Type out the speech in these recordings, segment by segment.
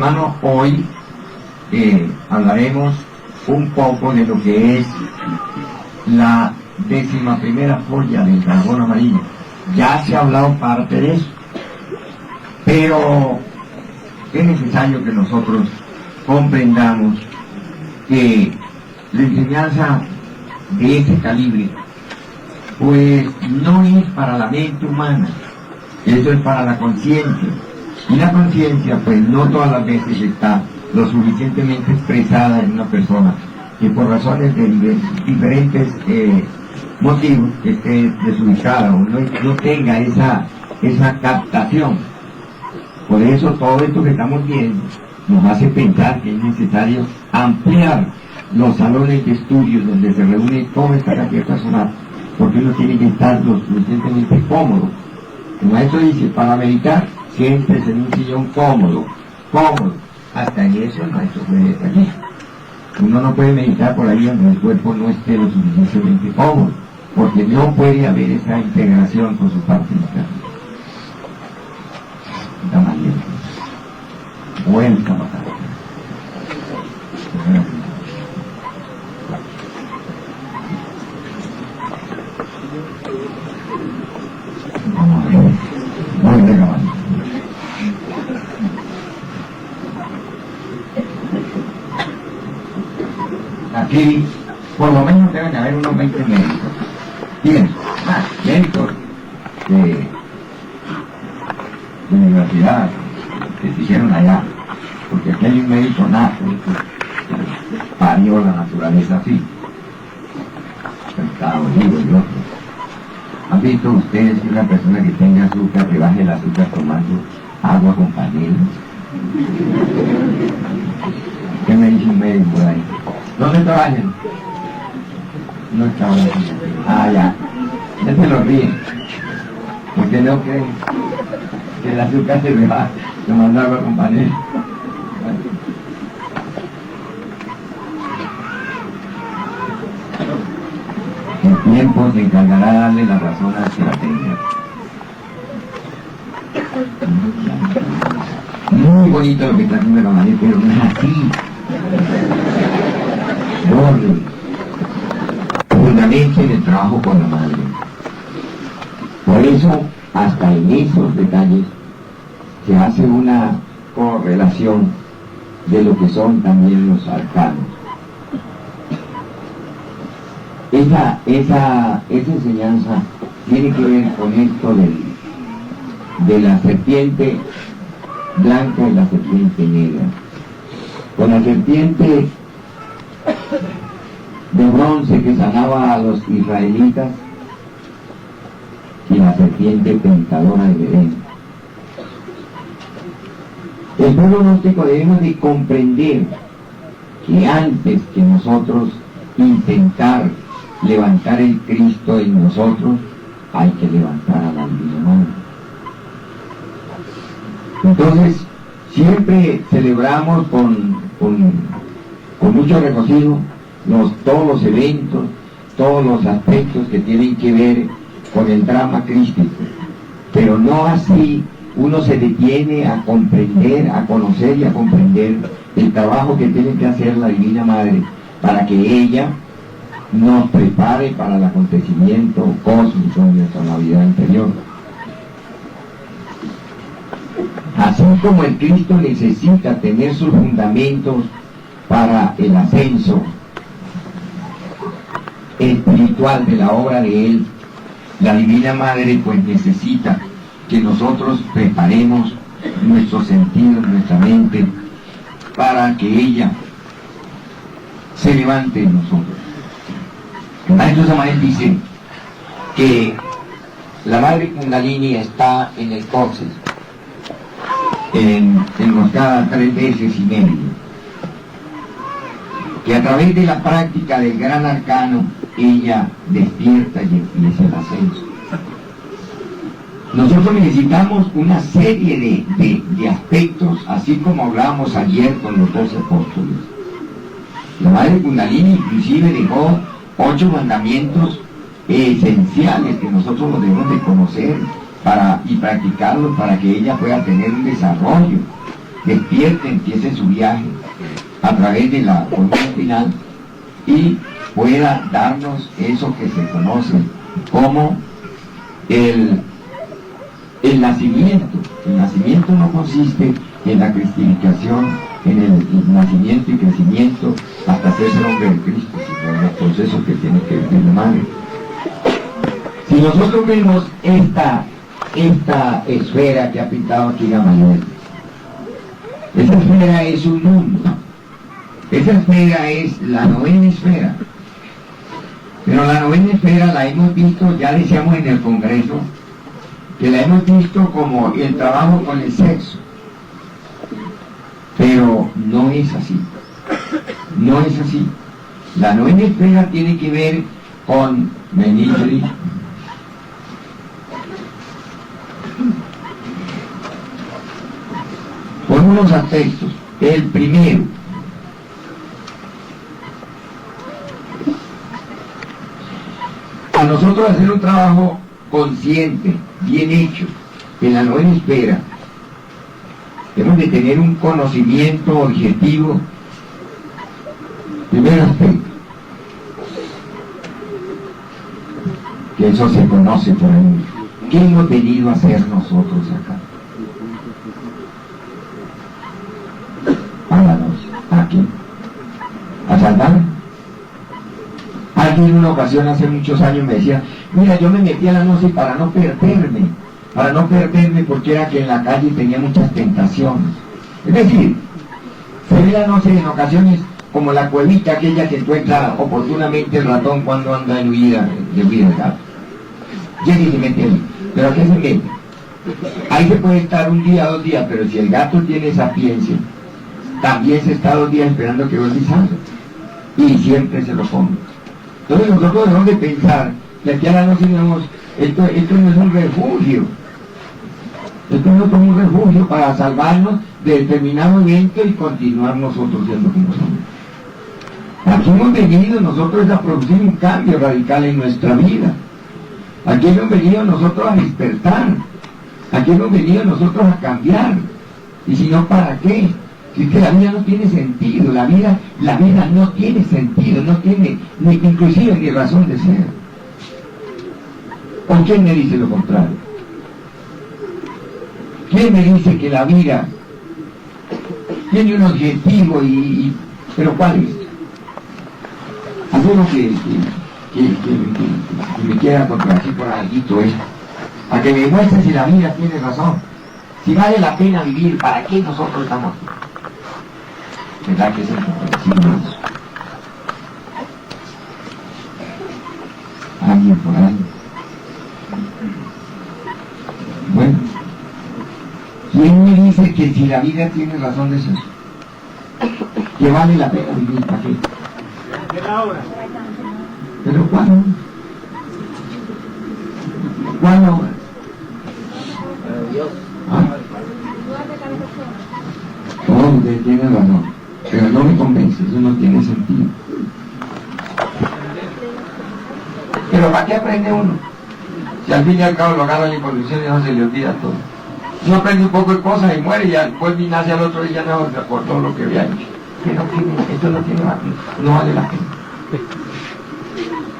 hermano, hoy hablaremos un poco de lo que es la 11ª joya del dragón amarillo. Ya se ha hablado parte de eso, pero es necesario que nosotros comprendamos que la enseñanza de ese calibre pues no es para la mente humana, eso es para la conciencia, y la conciencia pues no todas las veces está lo suficientemente expresada en una persona que por razones de diferentes motivos esté desubicada o no tenga esa captación. Por eso todo esto que estamos viendo nos hace pensar que es necesario ampliar los salones de estudios donde se reúne toda esta cantidad personal, porque uno tiene que estar lo suficientemente cómodo. El maestro dice, para meditar, siéntese en un sillón cómodo. Hasta en eso el maestro puede estar allí. Uno no puede meditar por ahí donde el cuerpo no esté lo suficientemente cómodo, porque no puede haber esa integración con su parte interna. Está mal bien. Vuelta a matar. Vamos a ver. Vuelta a matar. Aquí, por lo menos deben haber unos 20 médicos. Bien, médicos de universidad que se hicieron allá, porque aquí hay un médico nato que parió la naturaleza así, Estados Unidos y otros. ¿Han visto ustedes que una persona que tenga azúcar, que baje el azúcar tomando agua con panela? ¿Qué me dice un médico por ahí? ¿Dónde trabajan? No trabajan. Ya. Ya se lo ríen. Porque no creen que el azúcar se me va tomando agua con panela. El tiempo se encargará de darle la razón a que la tenga. Muy bonito lo que está haciendo la madre, pero no es así. Fundamento en el trabajo con la madre. Por eso, hasta en esos detalles se hace una correlación de lo que son también los arcanos. Esa enseñanza tiene que ver con esto de la serpiente blanca y la serpiente negra. Con la serpiente de bronce que sanaba a los israelitas y la serpiente tentadora de Belén. El pueblo gnóstico debemos de comprender que antes que nosotros intentar levantar el Cristo en nosotros, hay que levantar a la Divina Madre. Entonces, siempre celebramos con mucho regocijo todos los eventos, todos los aspectos que tienen que ver con el drama crístico, pero no así uno se detiene a comprender, a conocer y a comprender el trabajo que tiene que hacer la Divina Madre para que ella nos prepare para el acontecimiento cósmico de nuestra Navidad interior. Así como el Cristo necesita tener sus fundamentos para el ascenso espiritual de la obra de Él, la Divina Madre pues necesita que nosotros preparemos nuestros sentidos, nuestra mente, para que ella se levante en nosotros. El maestro Samael dice que la Madre Kundalini está en el coxis, enroscada 3 veces y medio, que a través de la práctica del gran arcano ella despierta y empieza el ascenso. Nosotros necesitamos una serie de aspectos, así como hablábamos ayer con los 12 apóstoles. La Madre Kundalini inclusive dejó 8 mandamientos esenciales que nosotros los debemos de conocer y practicarlos para que ella pueda tener un desarrollo despierte, empiece su viaje a través de la fórmula final y pueda darnos eso que se conoce como el nacimiento. El nacimiento no consiste en la cristificación, en el nacimiento y crecimiento hasta hacerse el hombre de Cristo, sino en el proceso que tiene que vivir la madre. Si nosotros vemos esta esfera que ha pintado aquí Gamaliel, esa esfera es un mundo, esa esfera es la novena esfera, pero la novena esfera la hemos visto, ya decíamos en el Congreso, que la hemos visto como el trabajo con el sexo, pero no es así, no es así. La novena esfera tiene que ver con ministry, con unos aspectos. El primero, a nosotros hacer un trabajo consciente, bien hecho, en la novena esfera, debemos de tener un conocimiento objetivo. Primer aspecto, que eso se conoce por ahí. ¿Qué hemos venido a hacer nosotros acá? Háblanos, aquí, a salvar. Alguien en una ocasión hace muchos años me decía, mira, yo me metí a la noche para no perderme porque era que en la calle tenía muchas tentaciones. Es decir, se ve la noche en ocasiones como la cuevita aquella que encuentra oportunamente el ratón cuando anda en huida del gato. Llega y se mete ahí. ¿Pero a qué se mete? Ahí se puede estar un día, 2 días, pero si el gato tiene sapiencia, también se está 2 días esperando que vuelva y salga. Y siempre se lo come. Entonces nosotros debemos de pensar que aquí a la noche digamos, esto no es un refugio. Esto no es un refugio para salvarnos de determinado evento y continuar nosotros siendo como somos. Aquí hemos venido nosotros a producir un cambio radical en nuestra vida. Aquí hemos venido nosotros a despertar. Aquí hemos venido nosotros a cambiar. Y si no, ¿para qué? Si es que la vida no tiene sentido, la vida no tiene sentido, no tiene inclusive ni razón de ser. ¿O quién me dice lo contrario? ¿Quién me dice que la vida tiene un objetivo pero cuál es? Alguno que me quiera contradecir por algo es a que me muestre si la vida tiene razón, si vale la pena vivir, ¿para qué nosotros estamos aquí? ¿Verdad que es incomprensible eso? Alguien por ahí. Bueno, ¿quién me dice que si la vida tiene razón de ser? Que vale la pena vivir, ¿para qué? ¿Pero cuándo? ¿Cuándo? ¿Ah? Oh, usted tiene razón, pero no me convence, eso no tiene sentido. Pero ¿para qué aprende uno? Si al fin y al cabo lo agarra la involución y no se le olvida todo. Uno aprende un poco de cosas y muere y después nace al otro día no por todo lo que había hecho. Esto no tiene valor, no vale la pena.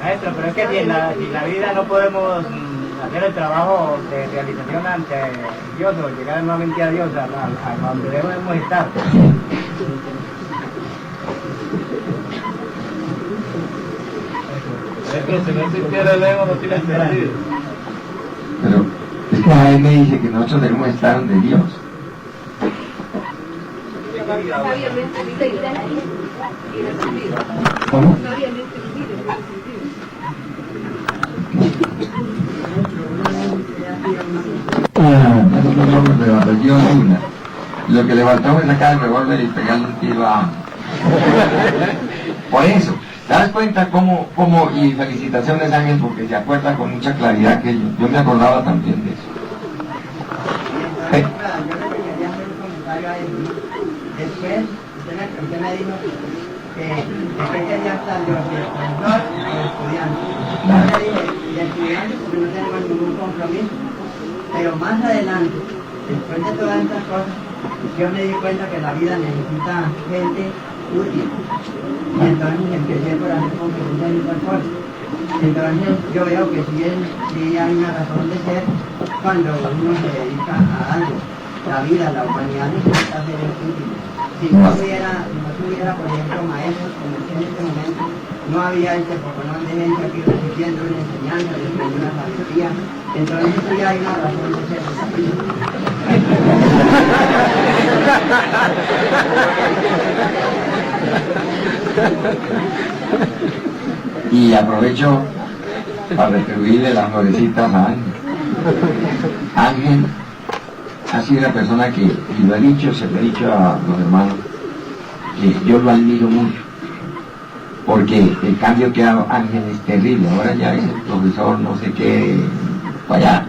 Maestro, pero es que si en la vida no podemos hacer el trabajo de realización ante Dios o llegar nuevamente a Dios, a donde debemos estar. Si no existiera el ego no tiene sentido. Pero es que a él me dice que nosotros debemos estar donde Dios. ¿Cómo? Yo una. Lo que le faltaba es sacar el revólver y pegarle un tiro a... Por eso, ¿te das cuenta cómo y felicitaciones Ángel porque se acuerda con mucha claridad que yo me acordaba también de eso? Después, usted me dijo que después que ya salió el profesor y el estudiante. Yo le dije, y el estudiante porque no tenemos ningún compromiso. Pero más adelante, después de todas estas cosas, yo me di cuenta que la vida necesita gente útil. Y entonces empecé por hacer competencia en transporte. Entonces yo veo que sí hay una razón de ser cuando uno se dedica a algo. La vida, la humanidad necesita ser útil. Si no tuviera, por ejemplo, maestros como usted en este momento, no había este poconón de gente aquí recibiendo una enseñanza, recibiendo una sabiduría. Entonces sí hay una razón de ser. Y aprovecho para retribuirle las florecitas a Ángel. Ángel ha sido una persona que, y lo he dicho, se lo he dicho a los hermanos, que yo lo admiro mucho, porque el cambio que ha dado Ángel es terrible. Ahora ya es el profesor no sé qué, allá,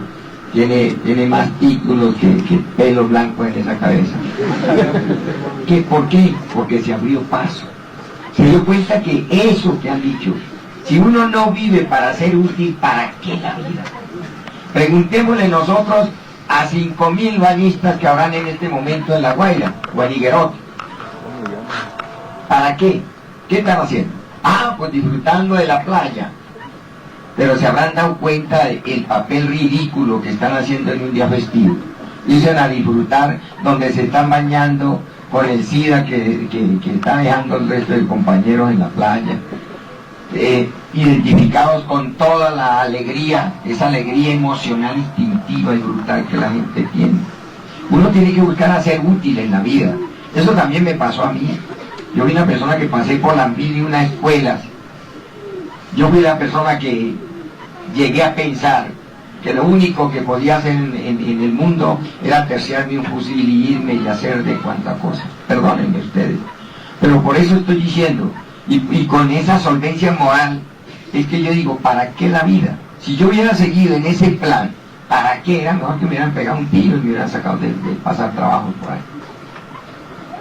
tiene más títulos que pelo blanco en esa cabeza. ¿Por qué? Porque se abrió paso. Se dio cuenta que eso que han dicho, si uno no vive para ser útil, ¿para qué la vida? Preguntémosle nosotros a 5.000 bañistas que habrán en este momento en La Guaira o en Higuerote. ¿Para qué? ¿Qué están haciendo? Pues disfrutando de la playa. Pero se habrán dado cuenta del papel ridículo que están haciendo en un día festivo. Dicen a disfrutar donde se están bañando con el SIDA que está dejando el resto de compañeros en la playa. Identificados con toda la alegría, esa alegría emocional, instintiva y brutal que la gente tiene. Uno tiene que buscar a ser útil en la vida. Eso también me pasó a mí. Yo fui una persona que pasé por las 1001 escuelas. Yo fui la persona que llegué a pensar que lo único que podía hacer en el mundo era terciarme un fusil y irme y hacer de cuanta cosa. Perdónenme ustedes. Pero por eso estoy diciendo, y con esa solvencia moral, es que yo digo, ¿para qué la vida? Si yo hubiera seguido en ese plan, ¿para qué? Era mejor que me hubieran pegado un tiro y me hubieran sacado de pasar trabajo por ahí.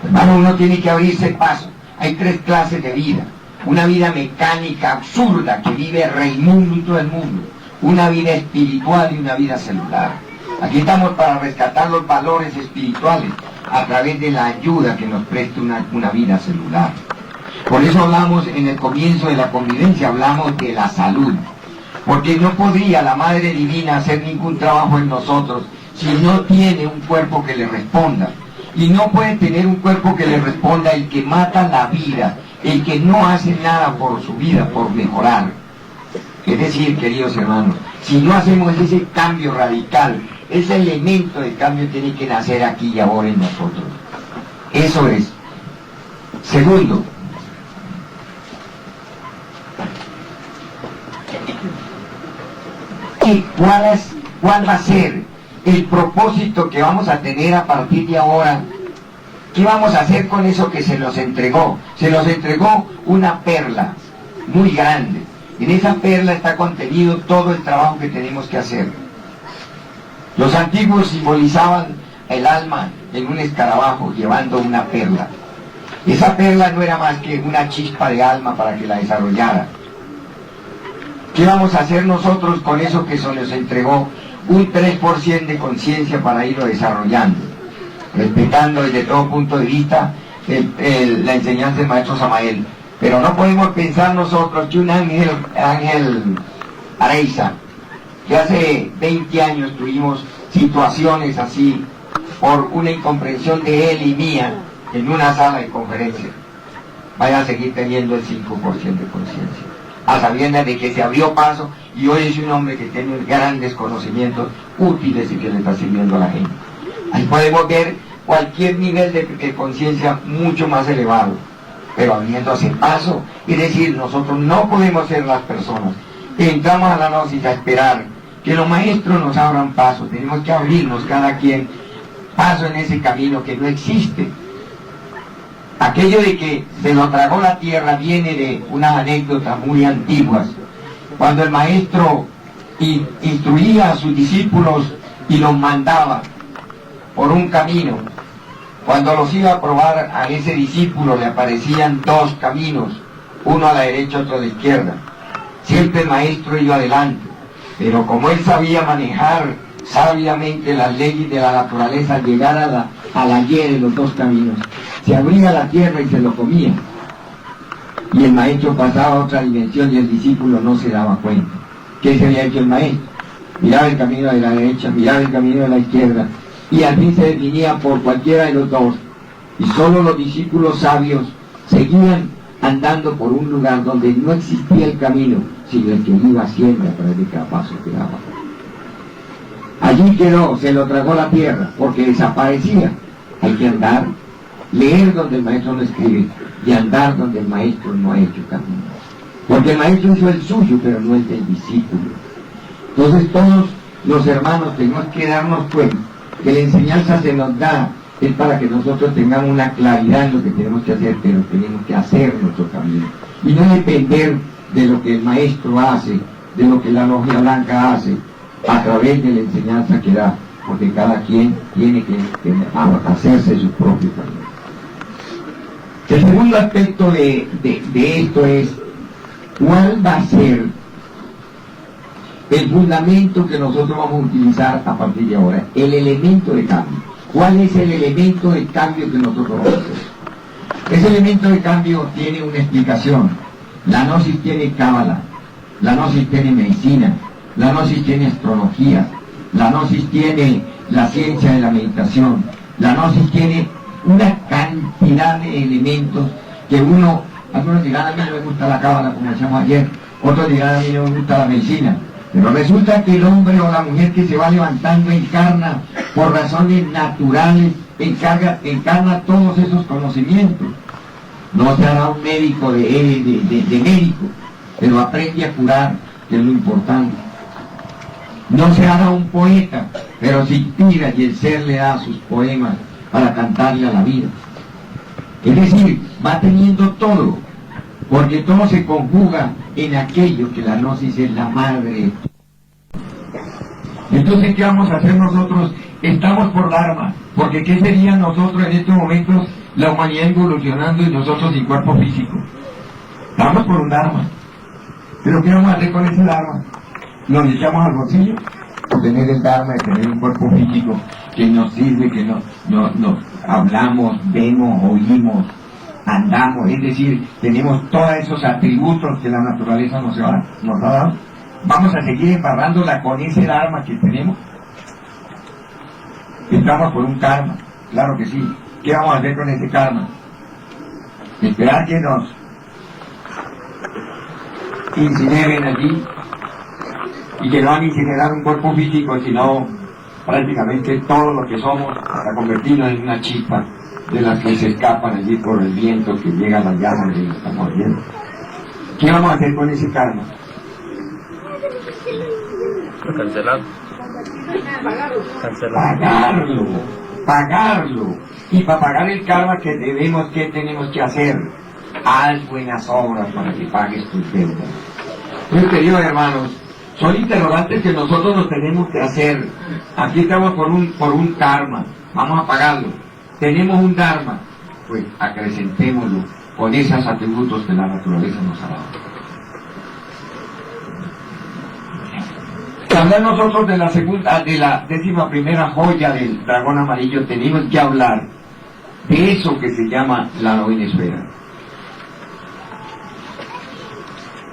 Hermano, uno tiene que abrirse paso. Hay 3 clases de vida. Una vida mecánica, absurda, que vive Raimundo y todo el mundo. Una vida espiritual y una vida celular. Aquí estamos para rescatar los valores espirituales a través de la ayuda que nos presta una vida celular. Por eso hablamos en el comienzo de la convivencia, hablamos de la salud. Porque no podría la Madre Divina hacer ningún trabajo en nosotros si no tiene un cuerpo que le responda. Y no puede tener un cuerpo que le responda el que mata la vida, el que no hace nada por su vida, por mejorar. Es decir, queridos hermanos, si no hacemos ese cambio radical, ese elemento de cambio tiene que nacer aquí y ahora en nosotros. Eso es. Segundo, ¿cuál va a ser el propósito que vamos a tener a partir de ahora? ¿Qué vamos a hacer con eso que se nos entregó? Se nos entregó una perla muy grande. En esa perla está contenido todo el trabajo que tenemos que hacer. Los antiguos simbolizaban el alma en un escarabajo llevando una perla. Esa perla no era más que una chispa de alma para que la desarrollara. ¿Qué vamos a hacer nosotros con eso que se nos entregó? Un 3% de conciencia para irlo desarrollando, respetando desde todo punto de vista la enseñanza del maestro Samael. Pero no podemos pensar nosotros que un Ángel Areiza, que hace 20 años tuvimos situaciones así, por una incomprensión de él y mía, en una sala de conferencia, vaya a seguir teniendo el 5% de conciencia, a sabiendas de que se abrió paso y hoy es un hombre que tiene grandes conocimientos útiles y que le está sirviendo a la gente. Ahí podemos ver cualquier nivel de conciencia mucho más elevado, pero abriéndose paso. Es decir, nosotros no podemos ser las personas que entramos a la gnosis a esperar que los maestros nos abran paso. Tenemos que abrirnos cada quien paso en ese camino que no existe. Aquello de que se lo tragó la tierra viene de unas anécdotas muy antiguas. Cuando el maestro instruía a sus discípulos y los mandaba por un camino, cuando los iba a probar a ese discípulo le aparecían 2 caminos, uno a la derecha, otro a la izquierda. Siempre el maestro iba adelante, pero como él sabía manejar sabiamente las leyes de la naturaleza, al llegar a la Y de los dos caminos. Se abría la tierra y se lo comía. Y el maestro pasaba a otra dimensión y el discípulo no se daba cuenta. ¿Qué se había hecho el maestro? Miraba el camino de la derecha, miraba el camino de la izquierda, y al fin se definía por cualquiera de los dos. Y solo los discípulos sabios seguían andando por un lugar donde no existía el camino, sino el que iba siempre a través de cada paso que daba. Allí quedó, se lo tragó la tierra, porque desaparecía. Hay que andar, leer donde el maestro no escribe, y andar donde el maestro no ha hecho camino. Porque el maestro hizo el suyo, pero no el del discípulo. Entonces todos los hermanos tenemos que darnos cuenta que la enseñanza se nos da, es para que nosotros tengamos una claridad en lo que tenemos que hacer, pero tenemos que hacer nuestro camino. Y no depender de lo que el maestro hace, de lo que la logia blanca hace, a través de la enseñanza que da, porque cada quien tiene que hacerse su propio camino. El segundo aspecto de esto es, ¿cuál va a ser el fundamento que nosotros vamos a utilizar a partir de ahora? El elemento de cambio. ¿Cuál es el elemento de cambio que nosotros vamos a hacer? Ese elemento de cambio tiene una explicación. La gnosis tiene cábala, la gnosis tiene medicina, la gnosis tiene astrología, la gnosis tiene la ciencia de la meditación, la gnosis tiene una cantidad de elementos que algunos dirán, a mí no me gusta la cábala, como decíamos ayer, otros dirán, a mí no me gusta la medicina. Pero resulta que el hombre o la mujer que se va levantando encarna por razones naturales, encarna todos esos conocimientos. No se hará un médico de médico, pero aprende a curar, que es lo importante. No se hará un poeta, pero se inspira y el ser le da sus poemas para cantarle a la vida. Es decir, va teniendo todo, porque todo se conjuga en aquello que la gnosis es la madre. Entonces, ¿qué vamos a hacer nosotros? Estamos por Dharma, porque ¿qué sería nosotros en estos momentos, la humanidad evolucionando y nosotros sin cuerpo físico? Estamos por un Dharma. ¿Pero qué vamos a hacer con ese Dharma? ¿Nos echamos al bolsillo? Por tener el Dharma de tener un cuerpo físico que nos sirve, que nos hablamos, vemos, oímos, andamos, es decir, tenemos todos esos atributos que la naturaleza nos ha dado. ¿Vamos a seguir embarrándola con ese Dharma que tenemos? Estamos por un karma, claro que sí. ¿Qué vamos a hacer con ese karma? Esperar que nos incineren allí, y que no van a incinerar un cuerpo físico, sino prácticamente todo lo que somos, para convertirnos en una chispa de las que se escapan allí por el viento, que llega a las llamas y estamos viendo. ¿Qué vamos a hacer con ese karma? Pagarlo. Y para pagar el karma que debemos, ¿qué tenemos que hacer? Haz buenas obras para que pagues tus deudas. Pues, queridos hermanos, son interrogantes que nosotros nos tenemos que hacer. Aquí estamos por un karma, vamos a pagarlo. Tenemos un dharma, pues acrecentémoslo con esos atributos que la naturaleza nos ha dado. Hablar nosotros de la 11ª joya del dragón amarillo, tenemos que hablar de eso que se llama la novena esfera.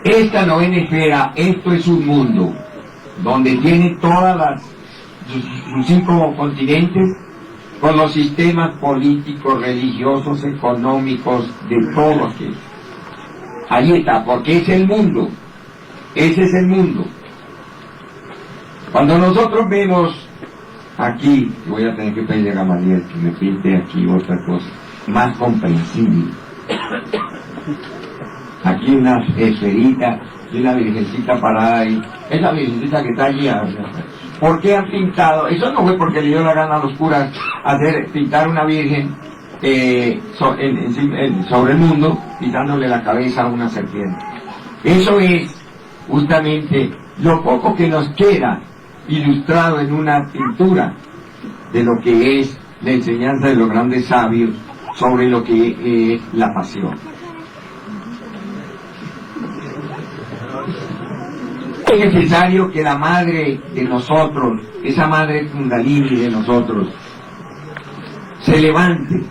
Esta novena esfera, esto es un mundo donde tiene todas sus 5 continentes, con los sistemas políticos, religiosos, económicos, de todo aquello. Ahí está, porque es el mundo. Ese es el mundo. Cuando nosotros vemos aquí, voy a tener que pedirle a Gamaliel que me pinte aquí otra cosa, más comprensible. Aquí una esferita y una virgencita parada ahí. Es la virgencita que está allí. ¿Por qué han pintado? Eso no fue porque le dio la gana a los curas pintar una virgen sobre el mundo, quitándole la cabeza a una serpiente. Eso es justamente lo poco que nos queda ilustrado en una pintura de lo que es la enseñanza de los grandes sabios sobre lo que es la pasión. Es necesario que la madre de nosotros, esa madre Kundalini de nosotros, se levante.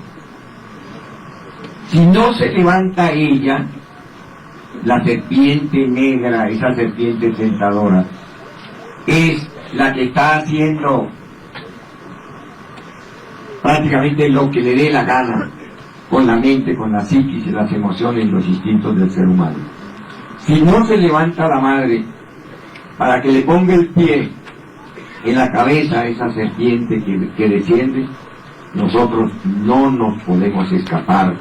Si no se levanta ella, la serpiente negra, esa serpiente tentadora, es la que está haciendo prácticamente lo que le dé la gana con la mente, con la psiquis, las emociones y los instintos del ser humano. Si no se levanta la madre para que le ponga el pie en la cabeza a esa serpiente que desciende, nosotros no nos podemos escapar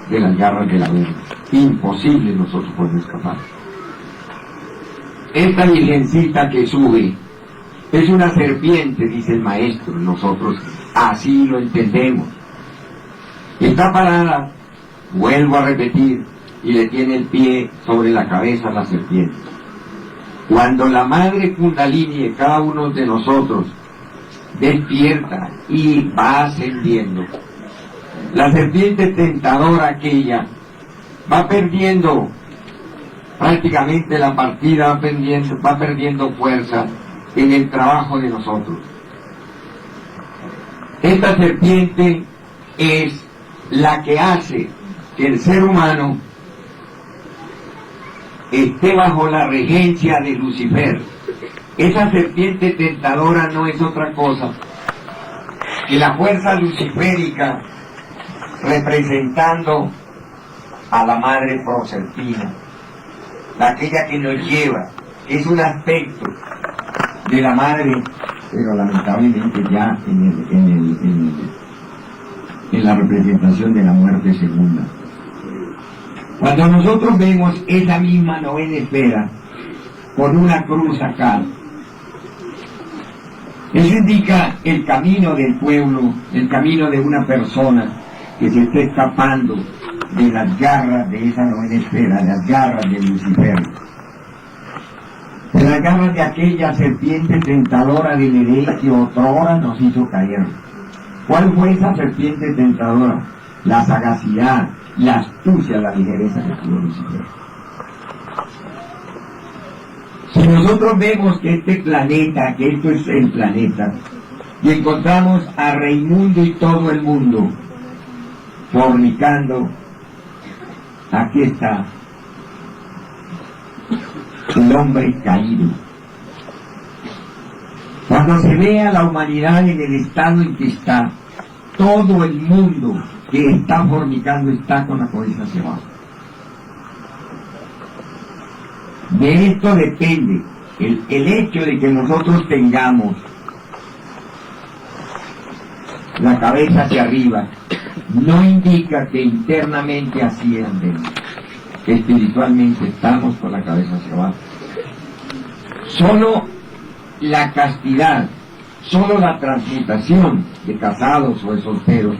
de las garras de la vida. Imposible nosotros podemos escapar. Esta virgencita que sube es una serpiente, dice el maestro, nosotros así lo entendemos. Está parada, vuelvo a repetir, y le tiene el pie sobre la cabeza a la serpiente. Cuando la madre Kundalini de cada uno de nosotros despierta y va ascendiendo, la serpiente tentadora aquella va perdiendo prácticamente la partida, va perdiendo fuerza en el trabajo de nosotros. Esta serpiente es la que hace que el ser humano esté bajo la regencia de Lucifer. Esa serpiente tentadora no es otra cosa que la fuerza luciférica representando a la madre Proserpina, aquella que nos lleva, es un aspecto de la madre, pero lamentablemente ya en la representación de la muerte segunda. Cuando nosotros vemos esa misma novena esfera con una cruz acá, eso indica el camino del pueblo, el camino de una persona que se está escapando de las garras de esa novena esfera, de las garras de Lucifer, de las garras de aquella serpiente tentadora de Lelé que otrora nos hizo caer. ¿Cuál fue esa serpiente tentadora? La sagacidad, la astucia, la ligereza que tuvo Lucifer. Si nosotros vemos que este planeta, que esto es el planeta, y encontramos a Raimundo y todo el mundo fornicando, aquí está el hombre caído. Cuando se ve a la humanidad en el estado en que está, todo el mundo que está fornicando está con la cabeza hacia abajo. De esto depende el hecho de que nosotros tengamos la cabeza hacia arriba, no indica que internamente así andemos, que espiritualmente estamos con la cabeza hacia abajo. Solo la castidad, solo la transmutación de casados o de solteros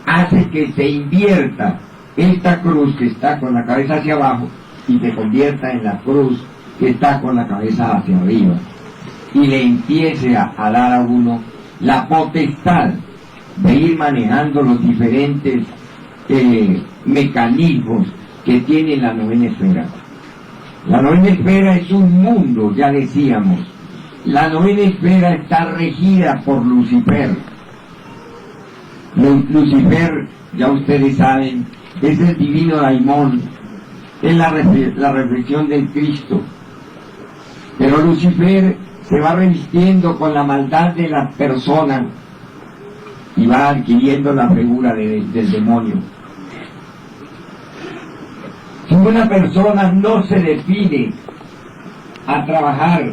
hace que se invierta esta cruz que está con la cabeza hacia abajo y se convierta en la cruz que está con la cabeza hacia arriba, y le empiece a dar a uno la potestad de ir manejando los diferentes mecanismos que tiene la novena esfera. La novena esfera es un mundo, ya decíamos. La novena esfera está regida por Lucifer. Lucifer, ya ustedes saben, es el divino daimón, es la reflexión del Cristo. Pero Lucifer se va revistiendo con la maldad de la persona y va adquiriendo la figura del demonio. Si una persona no se define a trabajar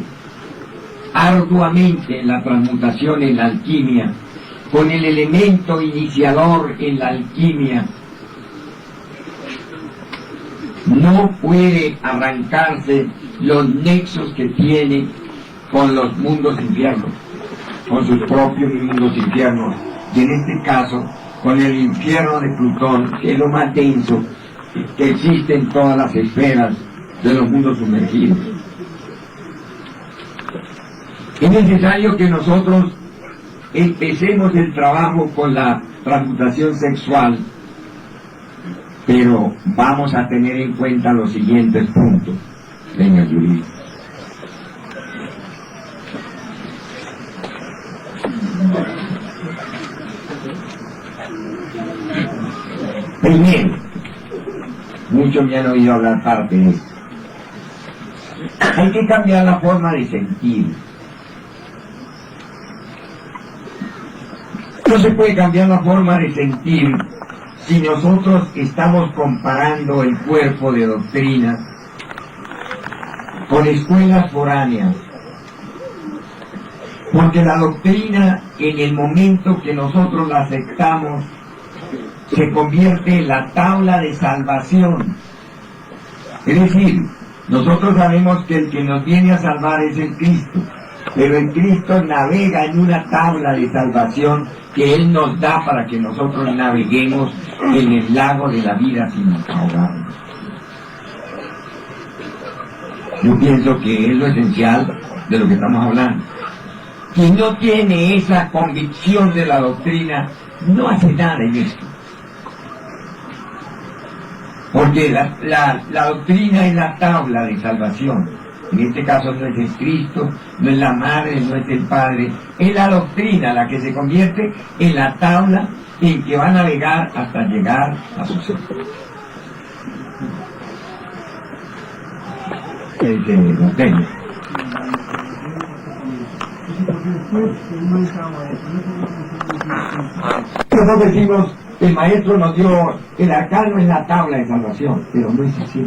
arduamente en la transmutación, en la alquimia, con el elemento iniciador en la alquimia, no puede arrancarse los nexos que tiene con los mundos infiernos, con sus propios mundos infiernos, y en este caso con el infierno de Plutón, que es lo más denso que existe en todas las esferas de los mundos sumergidos. Es necesario que nosotros empecemos el trabajo con la transmutación sexual, pero vamos a tener en cuenta los siguientes puntos. Venga, Yuri. Primero, muchos me han oído hablar parte de esto. Hay que cambiar la forma de sentir. No se puede cambiar la forma de sentir si nosotros estamos comparando el cuerpo de doctrina con escuelas foráneas. Porque la doctrina, en el momento que nosotros la aceptamos, se convierte en la tabla de salvación. Es decir, nosotros sabemos que el que nos viene a salvar es el Cristo, pero el Cristo navega en una tabla de salvación que Él nos da para que nosotros naveguemos en el lago de la vida sin ahogarnos. Yo pienso que es lo esencial de lo que estamos hablando. Quien no tiene esa convicción de la doctrina no hace nada en esto. Porque la doctrina es la tabla de salvación. En este caso no es el Cristo, no es la Madre, no es el Padre. Es la doctrina la que se convierte en la tabla en que va a navegar hasta llegar a su ser. Nosotros decimos, el maestro nos dio el arcano en la tabla de salvación, pero no es así.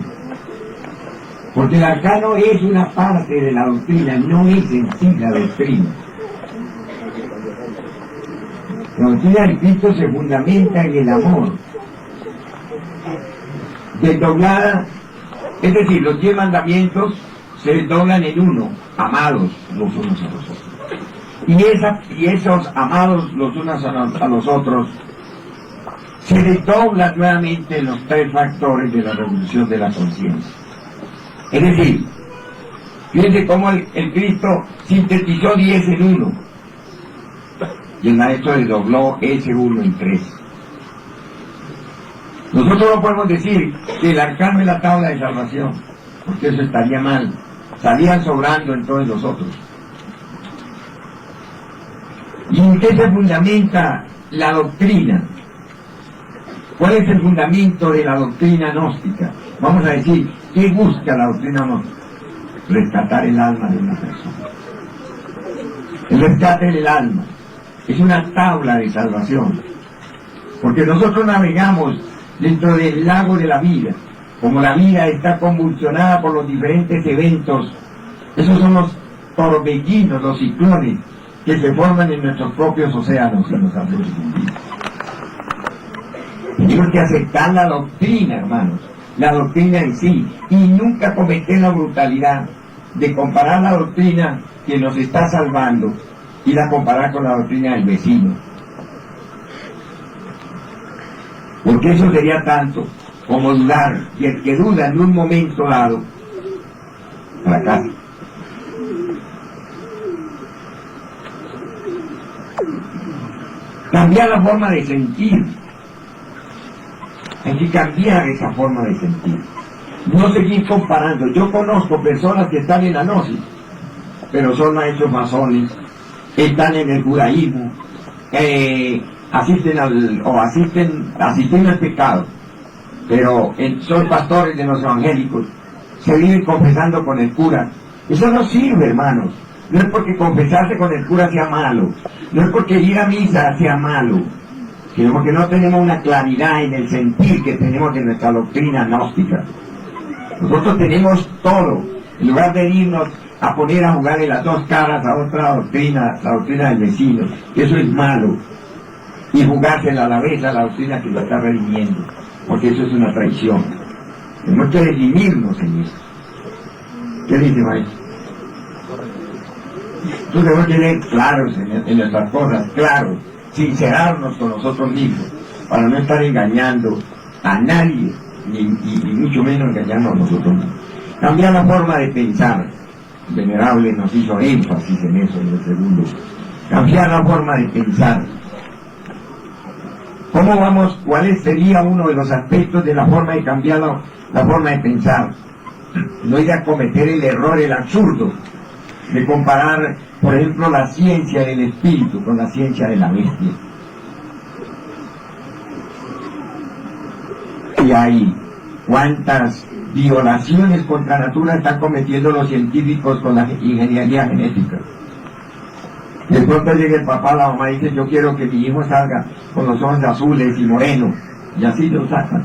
Porque el arcano es una parte de la doctrina, no es en sí la doctrina. La doctrina de Cristo se fundamenta en el amor. Desdoblada, es decir, los 10 mandamientos se desdoblan en uno, amados los unos a los otros. Y esos amados los unos a los otros se desdoblan nuevamente en los 3 factores de la revolución de la conciencia. Es decir, fíjense cómo el Cristo sintetizó 10 en 1 y el maestro desdobló ese 1 en 3. Nosotros no podemos decir que el arcano es la tabla de salvación, porque eso estaría mal. Salían sobrando entonces los otros. ¿Y en qué se fundamenta la doctrina? ¿Cuál es el fundamento de la doctrina gnóstica? Vamos a decir, ¿qué busca la doctrina gnóstica? Rescatar el alma de una persona. El rescate del alma es una tabla de salvación. Porque nosotros navegamos dentro del lago de la vida. Como la vida está convulsionada por los diferentes eventos, esos son los torbellinos, los ciclones, que se forman en nuestros propios océanos y nos hacen hundir. Tenemos que aceptar la doctrina, hermanos, la doctrina en sí, y nunca cometer la brutalidad de comparar la doctrina que nos está salvando y la comparar con la doctrina del vecino. Porque eso sería tanto como dudar, y el que duda en un momento dado, fracasa. Cambiar la forma de sentir. Hay que cambiar esa forma de sentir. No seguir comparando. Yo conozco personas que están en la gnosis, pero son maestros masones, están en el judaísmo, asisten al pecado, pero son pastores de los evangélicos, se viven confesando con el cura. Eso no sirve, hermanos. No es porque confesarse con el cura sea malo, no es porque ir a misa sea malo, sino porque no tenemos una claridad en el sentir que tenemos de nuestra doctrina gnóstica. Nosotros tenemos todo, en lugar de irnos a poner a jugar en las dos caras a otra doctrina, la doctrina del vecino, que eso es malo, y jugársela a la vez a la doctrina que lo está redimiendo, porque eso es una traición. Tenemos que redimirnos en eso. ¿Qué dice, maestro? Nosotros tenemos que ser claros en nuestras cosas, claros, sincerarnos con nosotros mismos, para no estar engañando a nadie, ni mucho menos engañando a nosotros mismos. Cambiar la forma de pensar. El venerable nos hizo énfasis en eso en el segundo. Cambiar la forma de pensar. ¿Cómo vamos? ¿Cuál sería uno de los aspectos de la forma de cambiar la forma de pensar? No ir a cometer el error, el absurdo, de comparar, por ejemplo, la ciencia del espíritu con la ciencia de la bestia. y hay cuántas violaciones contra natura están cometiendo los científicos con la ingeniería genética. De pronto llega el papá, la mamá dice, yo quiero que mi hijo salga con los ojos azules y morenos, y así lo sacan.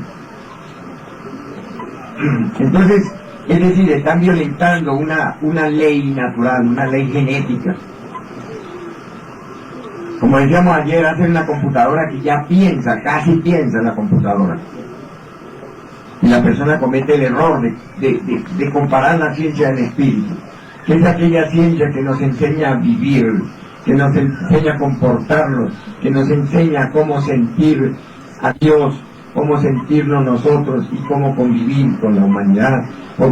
Entonces, es decir, están violentando una ley natural, una ley genética. Como decíamos ayer, hacen una computadora que ya piensa, casi piensa en la computadora. Y la persona comete el error de comparar la ciencia del espíritu, que es aquella ciencia que nos enseña a vivir, que nos enseña a comportarnos, que nos enseña cómo sentir a Dios, cómo sentirnos nosotros y cómo convivir con la humanidad por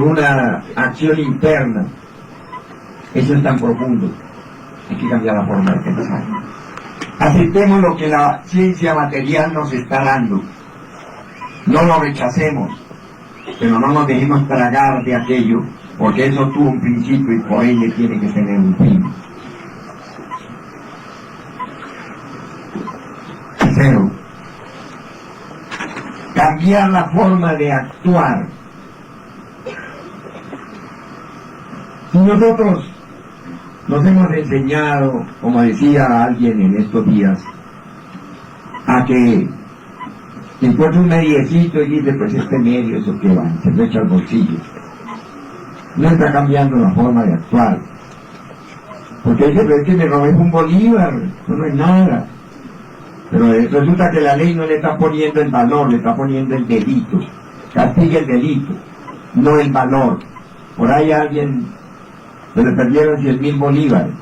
una acción interna. Eso es tan profundo. Hay que cambiar la forma de pensar. Aceptemos lo que la ciencia material nos está dando. No lo rechacemos, pero no nos dejemos tragar de aquello, porque eso tuvo un principio y por ello tiene que tener un fin. Tercero, cambiar la forma de actuar. Si nosotros nos hemos enseñado, como decía alguien en estos días, a que encuentra un mediecito y dice, pues este medio, eso que va, se lo echa al bolsillo. No está cambiando la forma de actuar. Porque dice, pero es que me robé un bolívar, eso no es nada. Pero resulta que la ley no le está poniendo el valor, le está poniendo el delito. Castiga el delito, no el valor. Por ahí alguien se le perdieron 100.000 bolívares.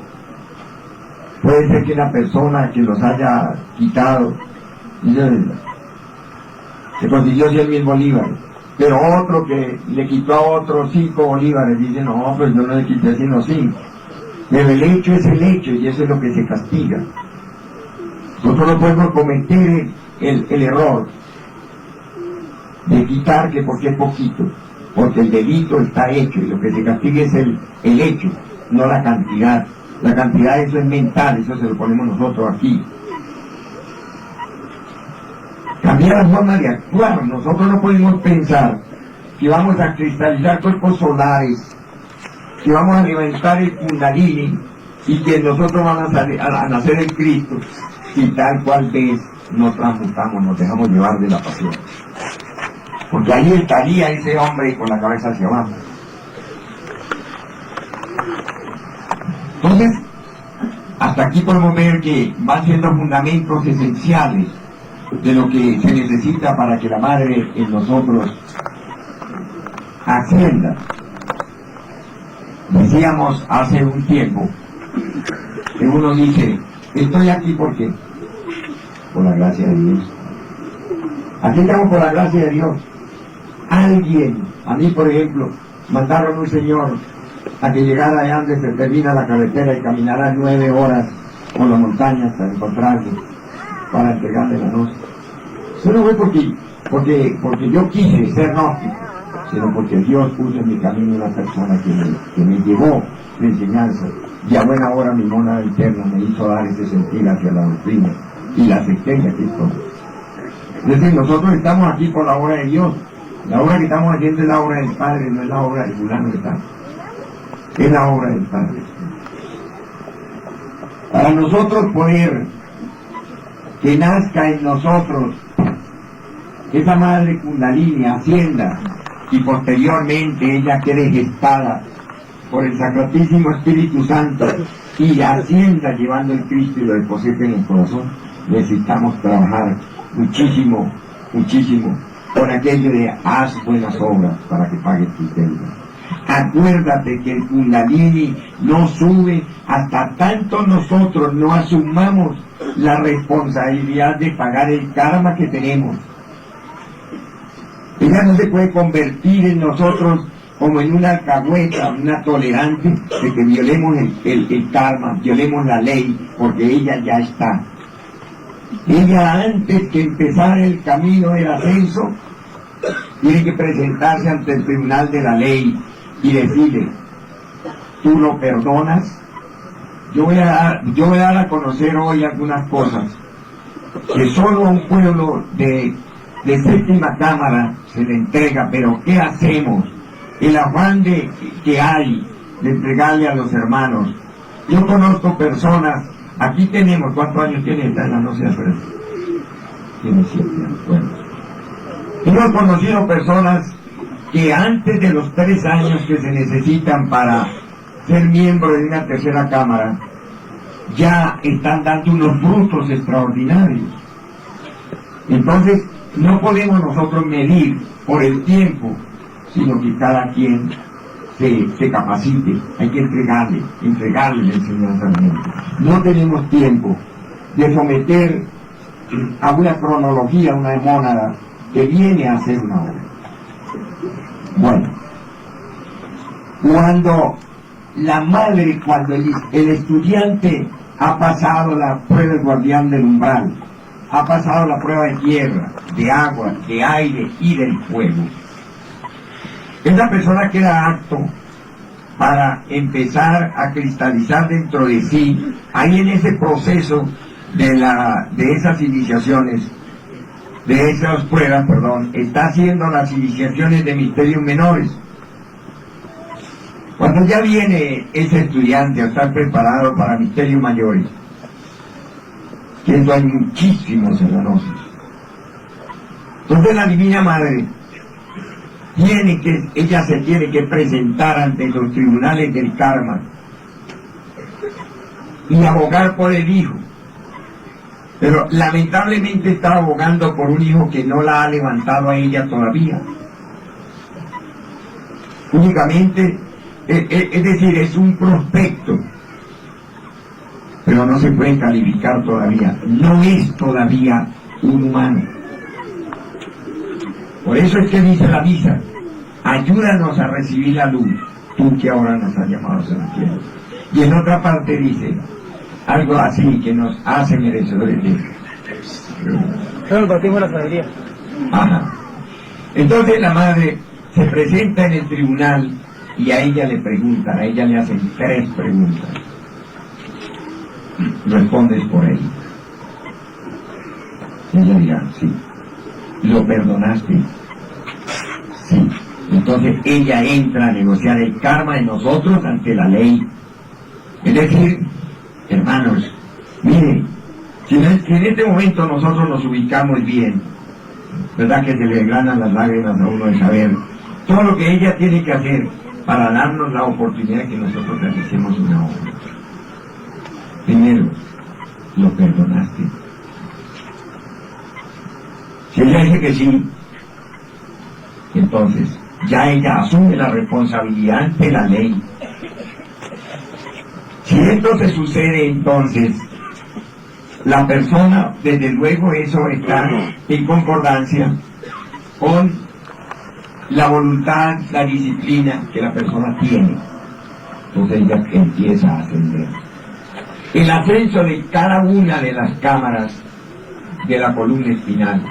Puede ser que una persona que los haya quitado se consiguió 100.000 bolívares, pero otro que le quitó a otro 5 bolívares dice, no, pues yo no le quité sino 5. Pero el hecho es el hecho y eso es lo que se castiga. Nosotros no podemos cometer el error de quitar que porque es poquito, porque el delito está hecho y lo que se castiga es el hecho, no la cantidad. La cantidad, eso es mental, eso se lo ponemos nosotros aquí. Cambiar la forma de actuar. Nosotros no podemos pensar que vamos a cristalizar cuerpos solares, que vamos a levantar el Kundalini y que nosotros vamos a nacer en Cristo, si tal cual vez nos transmutamos, nos dejamos llevar de la pasión. Porque ahí estaría ese hombre con la cabeza hacia abajo. Entonces, hasta aquí podemos ver que van siendo fundamentos esenciales de lo que se necesita para que la madre en nosotros ascienda. Decíamos hace un tiempo que uno dice, estoy aquí ¿por qué? Por la gracia de Dios. Aquí estamos por la gracia de Dios. Alguien, a mí por ejemplo, mandaron un señor a que llegara allá donde se termina la carretera y caminara 9 horas por las montañas para encontrarse, para entregarle la noche. Eso no fue porque yo quise ser gnóstico, sino porque Dios puso en mi camino una persona que me llevó la enseñanza y a buena hora mi mona interna me hizo dar ese sentir hacia la doctrina y la acepté y aquí estoy. Es decir, nosotros estamos aquí por la obra de Dios. La obra que estamos haciendo es la obra del Padre, no es la obra de fulano de tal. Es la obra del Padre. Para nosotros poder que nazca en nosotros esa madre Kundalini, ascienda, y posteriormente ella quede gestada por el Sacratísimo Espíritu Santo y ascienda llevando el Cristo y lo deposite en el corazón, necesitamos trabajar muchísimo, muchísimo con aquello de haz buenas obras para que pagues tus deudas. Acuérdate que el Kundalini no sube hasta tanto nosotros no asumamos la responsabilidad de pagar el karma que tenemos. Ella no se puede convertir en nosotros como en una alcahueta, una tolerante de que violemos el karma, violemos la ley, porque ella ya está. Ella antes que empezar el camino del ascenso, tiene que presentarse ante el tribunal de la ley y decirle, tú lo perdonas. Yo voy a dar a conocer hoy algunas cosas que solo un pueblo de de séptima cámara se le entrega, pero ¿qué hacemos? El afán que hay de entregarle a los hermanos. Yo conozco personas, aquí tenemos, ¿cuántos años tiene esta? No sé, pero tiene 7 años, bueno. Hemos conocido personas que antes de los 3 años que se necesitan para ser miembro de una tercera cámara, ya están dando unos frutos extraordinarios. Entonces, no podemos nosotros medir por el tiempo, sino que cada quien se capacite. Hay que entregarle la enseñanza a la gente. No tenemos tiempo de someter a una cronología, una mónada que viene a hacer una obra. Bueno, cuando la madre, cuando el estudiante ha pasado la prueba del guardián del umbral, ha pasado la prueba de tierra, de agua, de aire y del fuego, esa persona queda apto para empezar a cristalizar dentro de sí, ahí en ese proceso de esas iniciaciones, de esas pruebas, está haciendo las iniciaciones de misterios menores. Cuando ya viene ese estudiante a estar preparado para misterios mayores, que eso hay muchísimos en la gnosis, entonces la Divina Madre ella se tiene que presentar ante los tribunales del karma y abogar por el hijo. Pero lamentablemente está abogando por un hijo que no la ha levantado a ella todavía. Únicamente, es decir, es un prospecto, pero no se puede calificar todavía. No es todavía un humano. Por eso es que dice la misa: ayúdanos a recibir la luz, tú que ahora nos has llamado a ser fieles. Y en otra parte dice algo así que nos hace merecedores de el bautismo de la sabiduría. Ajá. Entonces la madre se presenta en el tribunal y a ella le preguntan, a ella le hacen 3 preguntas. Respondes por él. Y ella dirá, sí. ¿Lo perdonaste? Sí. Entonces ella entra a negociar el karma de nosotros ante la ley. Es decir, hermanos, miren, si en este momento nosotros nos ubicamos bien, ¿verdad que se le ganan las lágrimas a uno de saber todo lo que ella tiene que hacer para darnos la oportunidad de que nosotros realicemos una obra? Primero, ¿lo perdonaste? Si ella dice que sí, entonces ya ella asume la responsabilidad ante la ley. Si esto se sucede, entonces la persona, desde luego, eso está en concordancia con la voluntad, la disciplina que la persona tiene. Entonces ella empieza a ascender. El ascenso de cada una de las cámaras de la columna espinal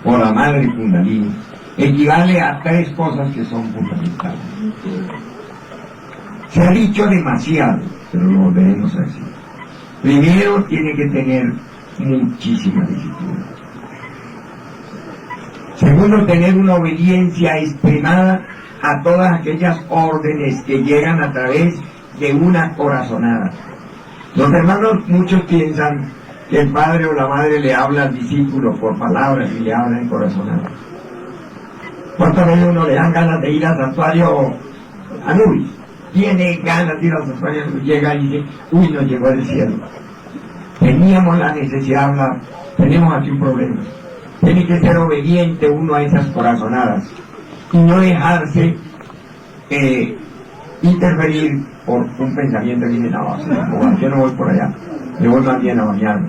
por la madre Kundalini equivale a 3 cosas que son fundamentales. Se ha dicho demasiado, pero lo volveremos a decir. Primero, tiene que tener muchísima disciplina. Segundo, tener una obediencia extremada a todas aquellas órdenes que llegan a través de una corazonada. Los hermanos, muchos piensan que el padre o la madre le habla al discípulo por palabras y le habla en corazonada. ¿Cuántas veces uno le dan ganas de ir al santuario Anubis? Tiene ganas de ir al santuario Anubis, llega y dice, uy, nos llegó del cielo. Teníamos la necesidad de hablar, tenemos aquí un problema. Tiene que ser obediente uno a esas corazonadas y no dejarse interferir por un pensamiento que dice, no, yo no voy por allá, yo voy más bien a bañarme.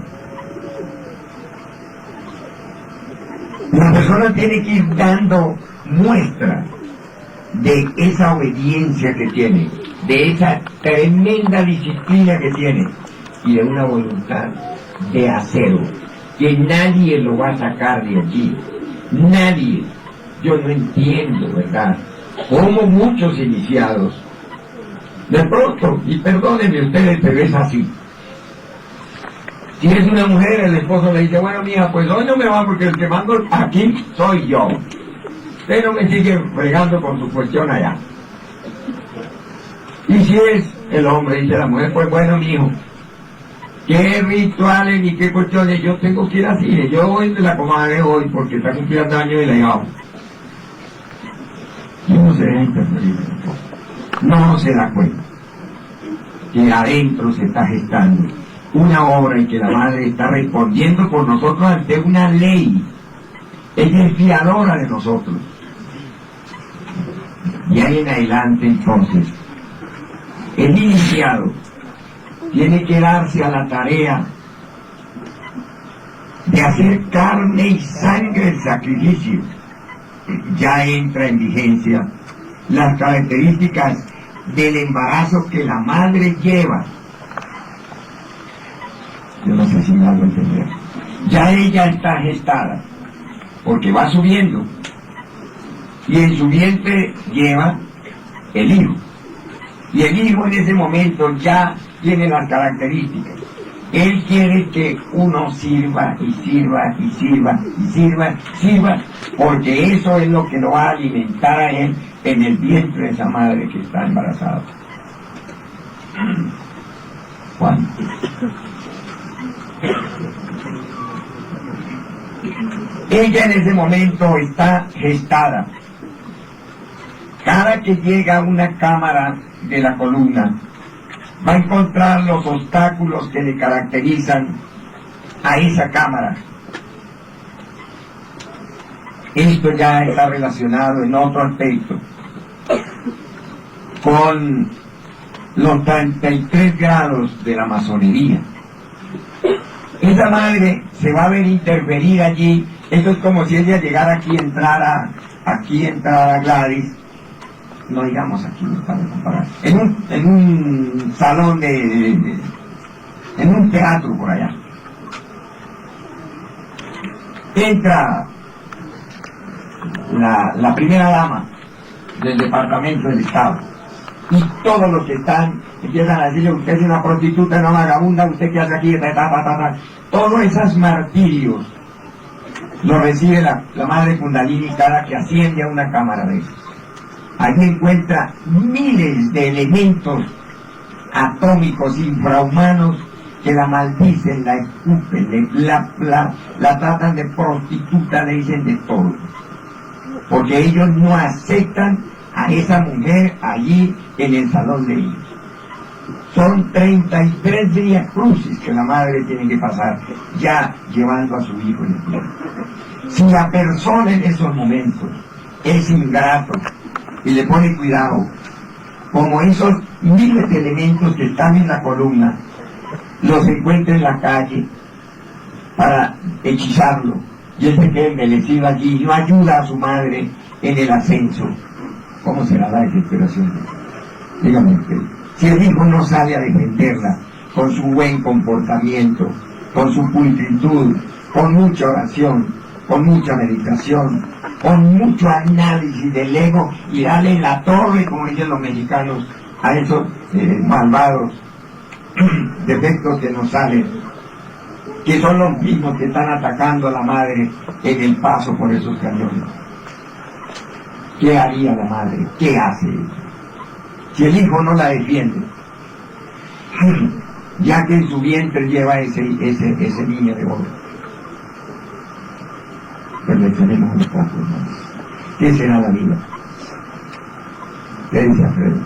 La persona tiene que ir dando muestra de esa obediencia que tiene, de esa tremenda disciplina que tiene y de una voluntad de acero, que nadie lo va a sacar de allí, nadie. Yo no entiendo, ¿verdad?, cómo muchos iniciados, de pronto, y perdónenme ustedes, pero es así, Si es una mujer, el esposo le dice, bueno, mija, pues hoy no me va porque el que mando aquí soy yo. Usted no me sigue fregando con su cuestión allá. Y si es el hombre, dice la mujer, pues bueno, mijo, qué rituales ni qué cuestiones, yo tengo que ir así, yo voy de la comadre hoy porque está cumpliendo años y le digo, yo no sé interferir, no se da cuenta que adentro se está gestando una obra y que la madre está respondiendo por nosotros ante una ley. Ella es fiadora de nosotros. Y ahí en adelante entonces el iniciado tiene que darse a la tarea de hacer carne y sangre el sacrificio. Ya entra en vigencia las características del embarazo que la madre lleva. Yo no sé si me hago entender. Ya ella está gestada, porque va subiendo, y en su vientre lleva el hijo. Y el hijo en ese momento ya tiene las características. Él quiere que uno sirva y sirva y sirva y sirva, porque eso es lo que lo va a alimentar a él en el vientre de esa madre que está embarazada. Juan. Ella en ese momento está gestada. Cada que llega a una cámara de la columna, va a encontrar los obstáculos que le caracterizan a esa cámara. Esto ya está relacionado en otro aspecto con los 33 grados de la masonería. Esa madre se va a ver interferir allí. Esto es como si ella llegara aquí, entrara Gladys, no digamos aquí, para comparar, en un salón en un teatro por allá. Entra la primera dama del Departamento del Estado, y todos los que están empiezan a decirle, usted es una prostituta, una vagabunda, usted qué hace aquí, todos esos martirios lo recibe la madre Kundalini cada que asciende a una cámara de esas. Allí encuentra miles de elementos atómicos infrahumanos que la maldicen, la escupen, la tratan de prostituta, le dicen de todo, porque ellos no aceptan a esa mujer allí en el salón de ellos. Son 33 días crucis que la madre tiene que pasar ya llevando a su hijo en el cielo. Si la persona en esos momentos es ingrato y le pone cuidado, como esos miles de elementos que están en la columna, los encuentra en la calle para hechizarlo, y él se queda envelecido allí y no ayuda a su madre en el ascenso, ¿cómo será la desesperación? Dígame usted, si el hijo no sale a defenderla con su buen comportamiento, con su pulcritud, con mucha oración, con mucha meditación, con mucho análisis del ego, y darle en la torre, como dicen los mexicanos, a esos malvados defectos que nos salen, que son los mismos que están atacando a la madre en el paso por esos cañones. ¿Qué haría la madre? ¿Qué hace ella? Si el hijo no la defiende, ya que en su vientre lleva ese niño de oro. Reflexionemos un poco, hermanos. ¿Qué será la vida? ¿Qué dice Alfredo?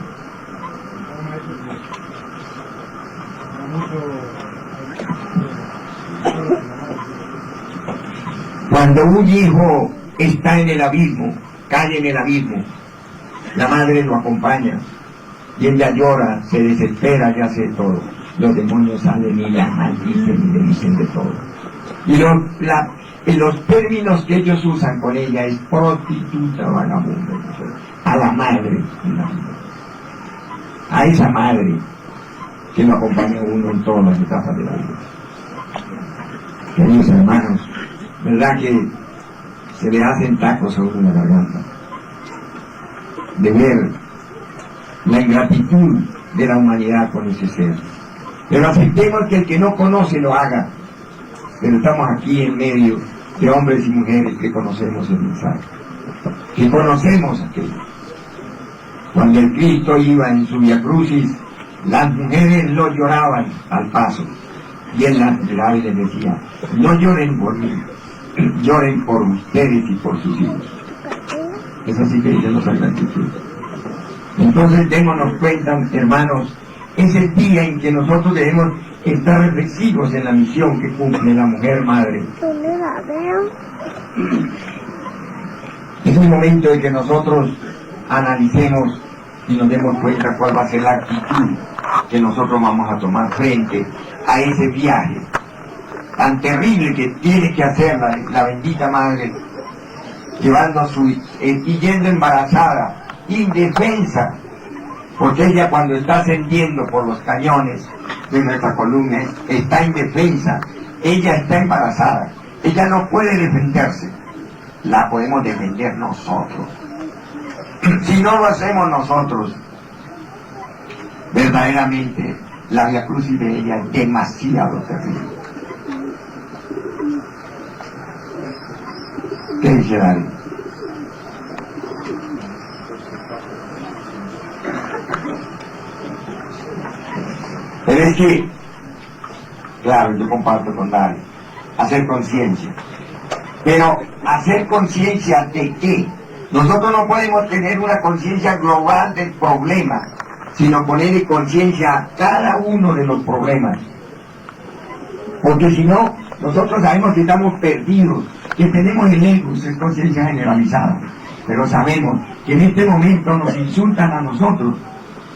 Cuando un hijo está en el abismo, cae en el abismo, la madre lo acompaña, y ella llora, se desespera y hace todo. Los demonios salen y la maldicen y le dicen de todo. Y los términos que ellos usan con ella es prostituta, vagabunda, a la madre, a esa madre que lo acompaña a uno en todas las etapas de la vida. Queridos hermanos, ¿verdad que se le hacen tacos a uno en la garganta de ver la ingratitud de la humanidad con ese ser? Pero aceptemos que el que no conoce lo haga, pero estamos aquí en medio de hombres y mujeres que conocemos el mensaje, que conocemos aquello. Cuando el Cristo iba en su Via Crucis, las mujeres lo lloraban al paso, y él las miraba y les decía: no lloren por mí, lloren por ustedes y por sus hijos. Es así que dice los Sagrados Escrituras. Entonces démonos cuenta, hermanos, es el día en que nosotros debemos estar reflexivos en la misión que cumple la mujer madre. Es un momento en que nosotros analicemos y nos demos cuenta cuál va a ser la actitud que nosotros vamos a tomar frente a ese viaje tan terrible que tiene que hacer la bendita madre, llevando a su y yendo embarazada, indefensa, porque ella cuando está ascendiendo por los cañones de nuestra columna está indefensa, ella está embarazada, ella no puede defenderse, la podemos defender nosotros. Si no lo hacemos nosotros, verdaderamente la Via Crucis de ella es demasiado terrible. ¿Qué dice David? Pero es que, claro, yo comparto con David, hacer conciencia. Pero, ¿hacer conciencia de qué? Nosotros no podemos tener una conciencia global del problema, sino poner conciencia a cada uno de los problemas. Porque si no, nosotros sabemos que estamos perdidos, que tenemos el ego, es conciencia generalizada. Pero sabemos que en este momento nos insultan a nosotros,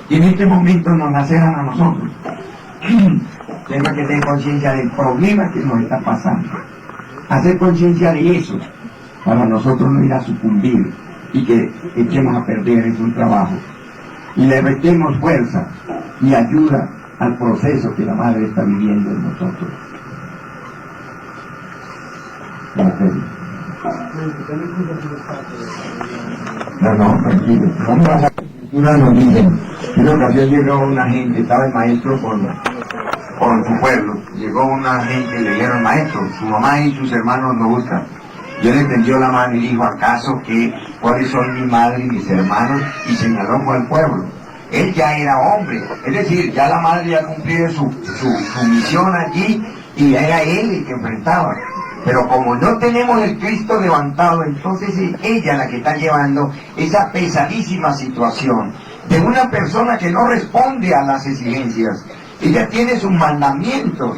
y en este momento nos laceran a nosotros. Tenemos que tener conciencia del problema que nos está pasando. Hacer conciencia de eso, para nosotros no ir a sucumbir y que echemos a perder es un trabajo. Y le restemos fuerza y ayuda al proceso que la madre está viviendo en nosotros. No, tranquilo. No me vas a... Una nos dicen, en una ocasión llegó una gente, estaba el maestro con su pueblo, llegó una gente y le dijeron: maestro, su mamá y sus hermanos lo buscan. Yo le tendió la mano y dijo: ¿acaso que cuáles son mi madre y mis hermanos? Y señaló por el pueblo. Él ya era hombre, es decir, ya la madre ya cumplía su misión allí y era él el que enfrentaba. Pero como no tenemos el Cristo levantado, entonces es ella la que está llevando esa pesadísima situación de una persona que no responde a las exigencias. Ella tiene sus mandamientos.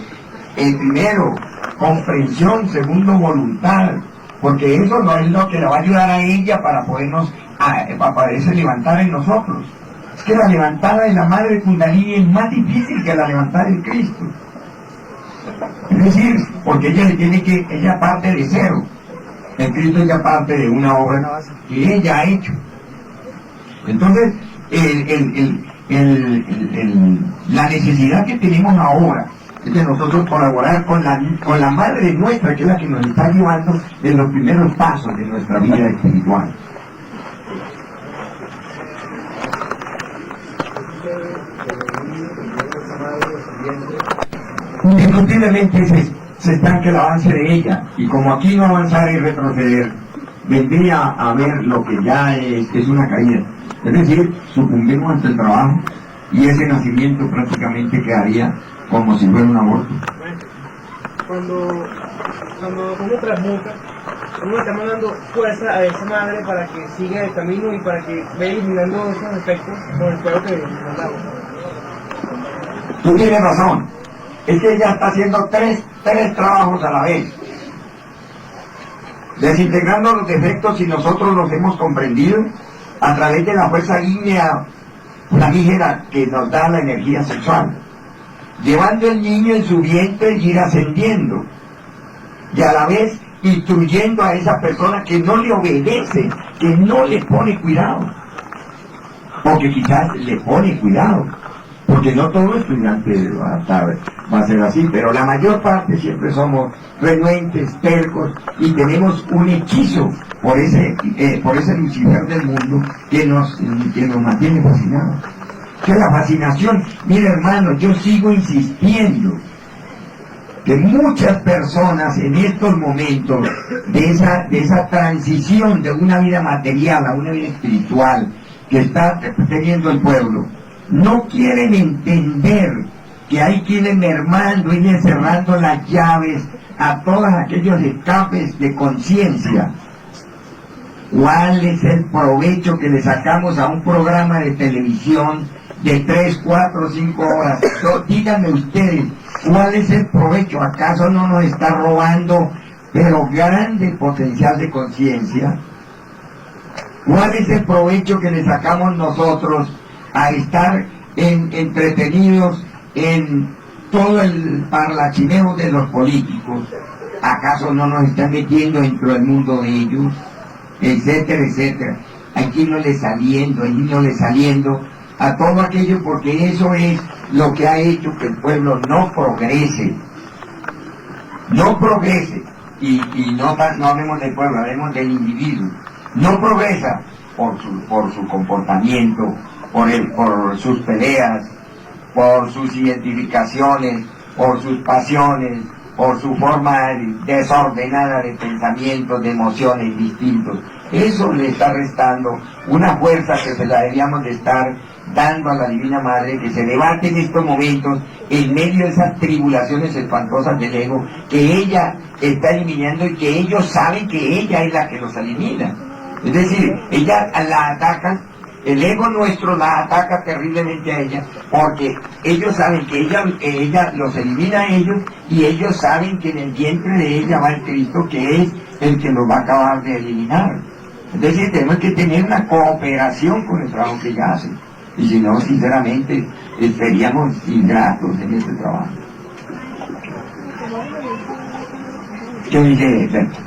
El primero, comprensión; segundo, voluntad, porque eso no es lo que le va a ayudar a ella para poderse levantar en nosotros. Es que la levantada de la madre Kundalini es más difícil que la levantada del Cristo. Es decir, porque ella parte de cero. El Cristo ya parte de una obra que ella ha hecho. Entonces, la necesidad que tenemos ahora es de nosotros colaborar con la madre nuestra, que es la que nos está llevando en los primeros pasos de nuestra vida espiritual. Indiscutiblemente se estanca el avance de ella, y como aquí no avanzar y retroceder, vendría a ver lo que ya es una caída. Es decir, sucumbimos ante el trabajo y ese nacimiento prácticamente quedaría como si fuera un aborto. Cuando uno transmuta, uno está mandando fuerza a esa madre para que siga el camino y para que vaya eliminando esos efectos con el fuego que mandamos. Tú tienes razón. Es que ella está haciendo tres trabajos a la vez. Desintegrando los defectos, si nosotros los hemos comprendido, a través de la fuerza ígnea flamígera que nos da la energía sexual. Llevando el niño en su vientre y ir ascendiendo. Y a la vez instruyendo a esa persona que no le obedece, que no le pone cuidado. Porque quizás le pone cuidado. Porque no todo estudiante va a ser así, pero la mayor parte siempre somos renuentes, tercos, y tenemos un hechizo por ese Lucifer del mundo que nos mantiene fascinados. Que la fascinación, mira hermano, yo sigo insistiendo, que muchas personas en estos momentos de esa transición de una vida material a una vida espiritual que está teniendo el pueblo, no quieren entender que hay que ir mermando y cerrando las llaves a todos aquellos escapes de conciencia. ¿Cuál es el provecho que le sacamos a un programa de televisión de 3, 4, 5 horas? Díganme ustedes, ¿cuál es el provecho? ¿Acaso no nos está robando, pero grande potencial de conciencia? ¿Cuál es el provecho que le sacamos nosotros a estar entretenidos en todo el parlachineo de los políticos? ¿Acaso no nos están metiendo dentro del mundo de ellos? Etcétera, etcétera. Hay que irle saliendo a todo aquello, porque eso es lo que ha hecho que el pueblo no progrese. Y no hablemos del pueblo, hablemos del individuo. No progresa por su comportamiento, por sus peleas, por sus identificaciones, por sus pasiones, por su forma desordenada de pensamientos, de emociones distintos. Eso le está restando una fuerza que se la deberíamos de estar dando a la Divina Madre, que se levante en estos momentos en medio de esas tribulaciones espantosas del ego que ella está eliminando, y que ellos saben que ella es la que los elimina. Es decir, ella la ataca, el ego nuestro la ataca terriblemente a ella, porque ellos saben que ella los elimina a ellos, y ellos saben que en el vientre de ella va el Cristo, que es el que los va a acabar de eliminar. Es decir, tenemos que tener una cooperación con el trabajo que ella hace, y si no, sinceramente, seríamos ingratos en este trabajo. ¿Qué dice Berto?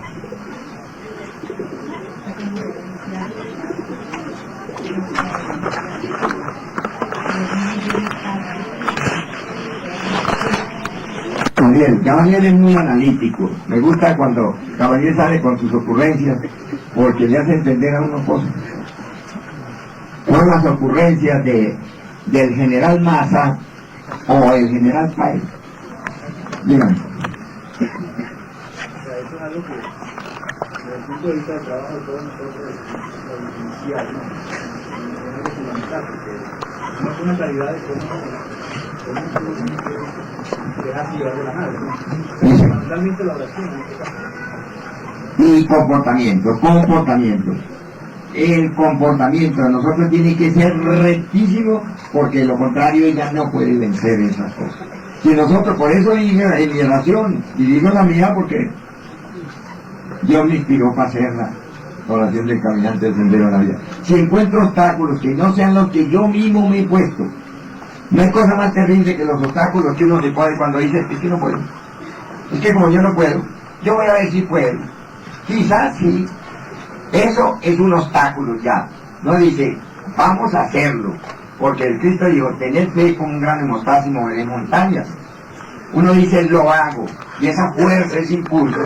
Caballero es muy analítico. Me gusta cuando Caballero sale con sus ocurrencias, porque le hace entender a uno cosas. Son las ocurrencias del general Maza o el general Páez. Dígame. O sea, eso es algo que, desde el punto de vista del trabajo de todos nosotros, es inicial, ¿no? Es algo fundamental, porque no es una calidad de cómo dejar llevar de la madre, ¿no? Fundamentalmente la oración en este caso. Y comportamiento. El comportamiento de nosotros tiene que ser rectísimo, porque de lo contrario ella no puede vencer esas cosas. Si nosotros, por eso dije en mi oración, y digo la mía porque Dios me inspiró para hacer la oración del caminante del sendero de la vida. Si encuentro obstáculos que no sean los que yo mismo me he puesto, no hay cosa más terrible que los obstáculos que uno se pone cuando dice, es que no puedo. Es que como yo no puedo, yo voy a ver si puedo. Quizás sí. Eso es un obstáculo ya. No dice, vamos a hacerlo. Porque el Cristo dijo, tened fe como un grano de mostaza y moveré montañas. Uno dice, lo hago. Y esa fuerza, ese impulso,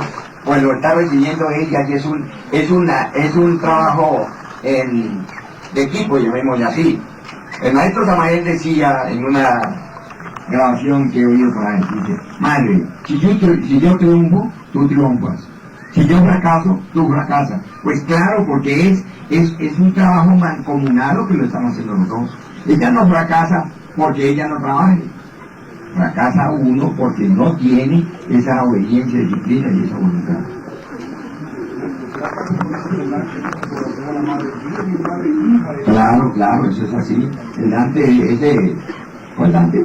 pues lo está recibiendo ella, y es un trabajo de equipo, llamémosle así. El maestro Samael decía en una grabación que he oído por ahí, dice, madre, si yo triunfo, tú triunfas. Si yo fracaso, tú fracasas. Pues claro, porque es un trabajo mancomunado que lo estamos haciendo los dos. Ella no fracasa porque ella no trabaje. Fracasa uno porque no tiene esa obediencia, disciplina y esa voluntad. Claro, eso es así. El Dante, ¿cuál Dante?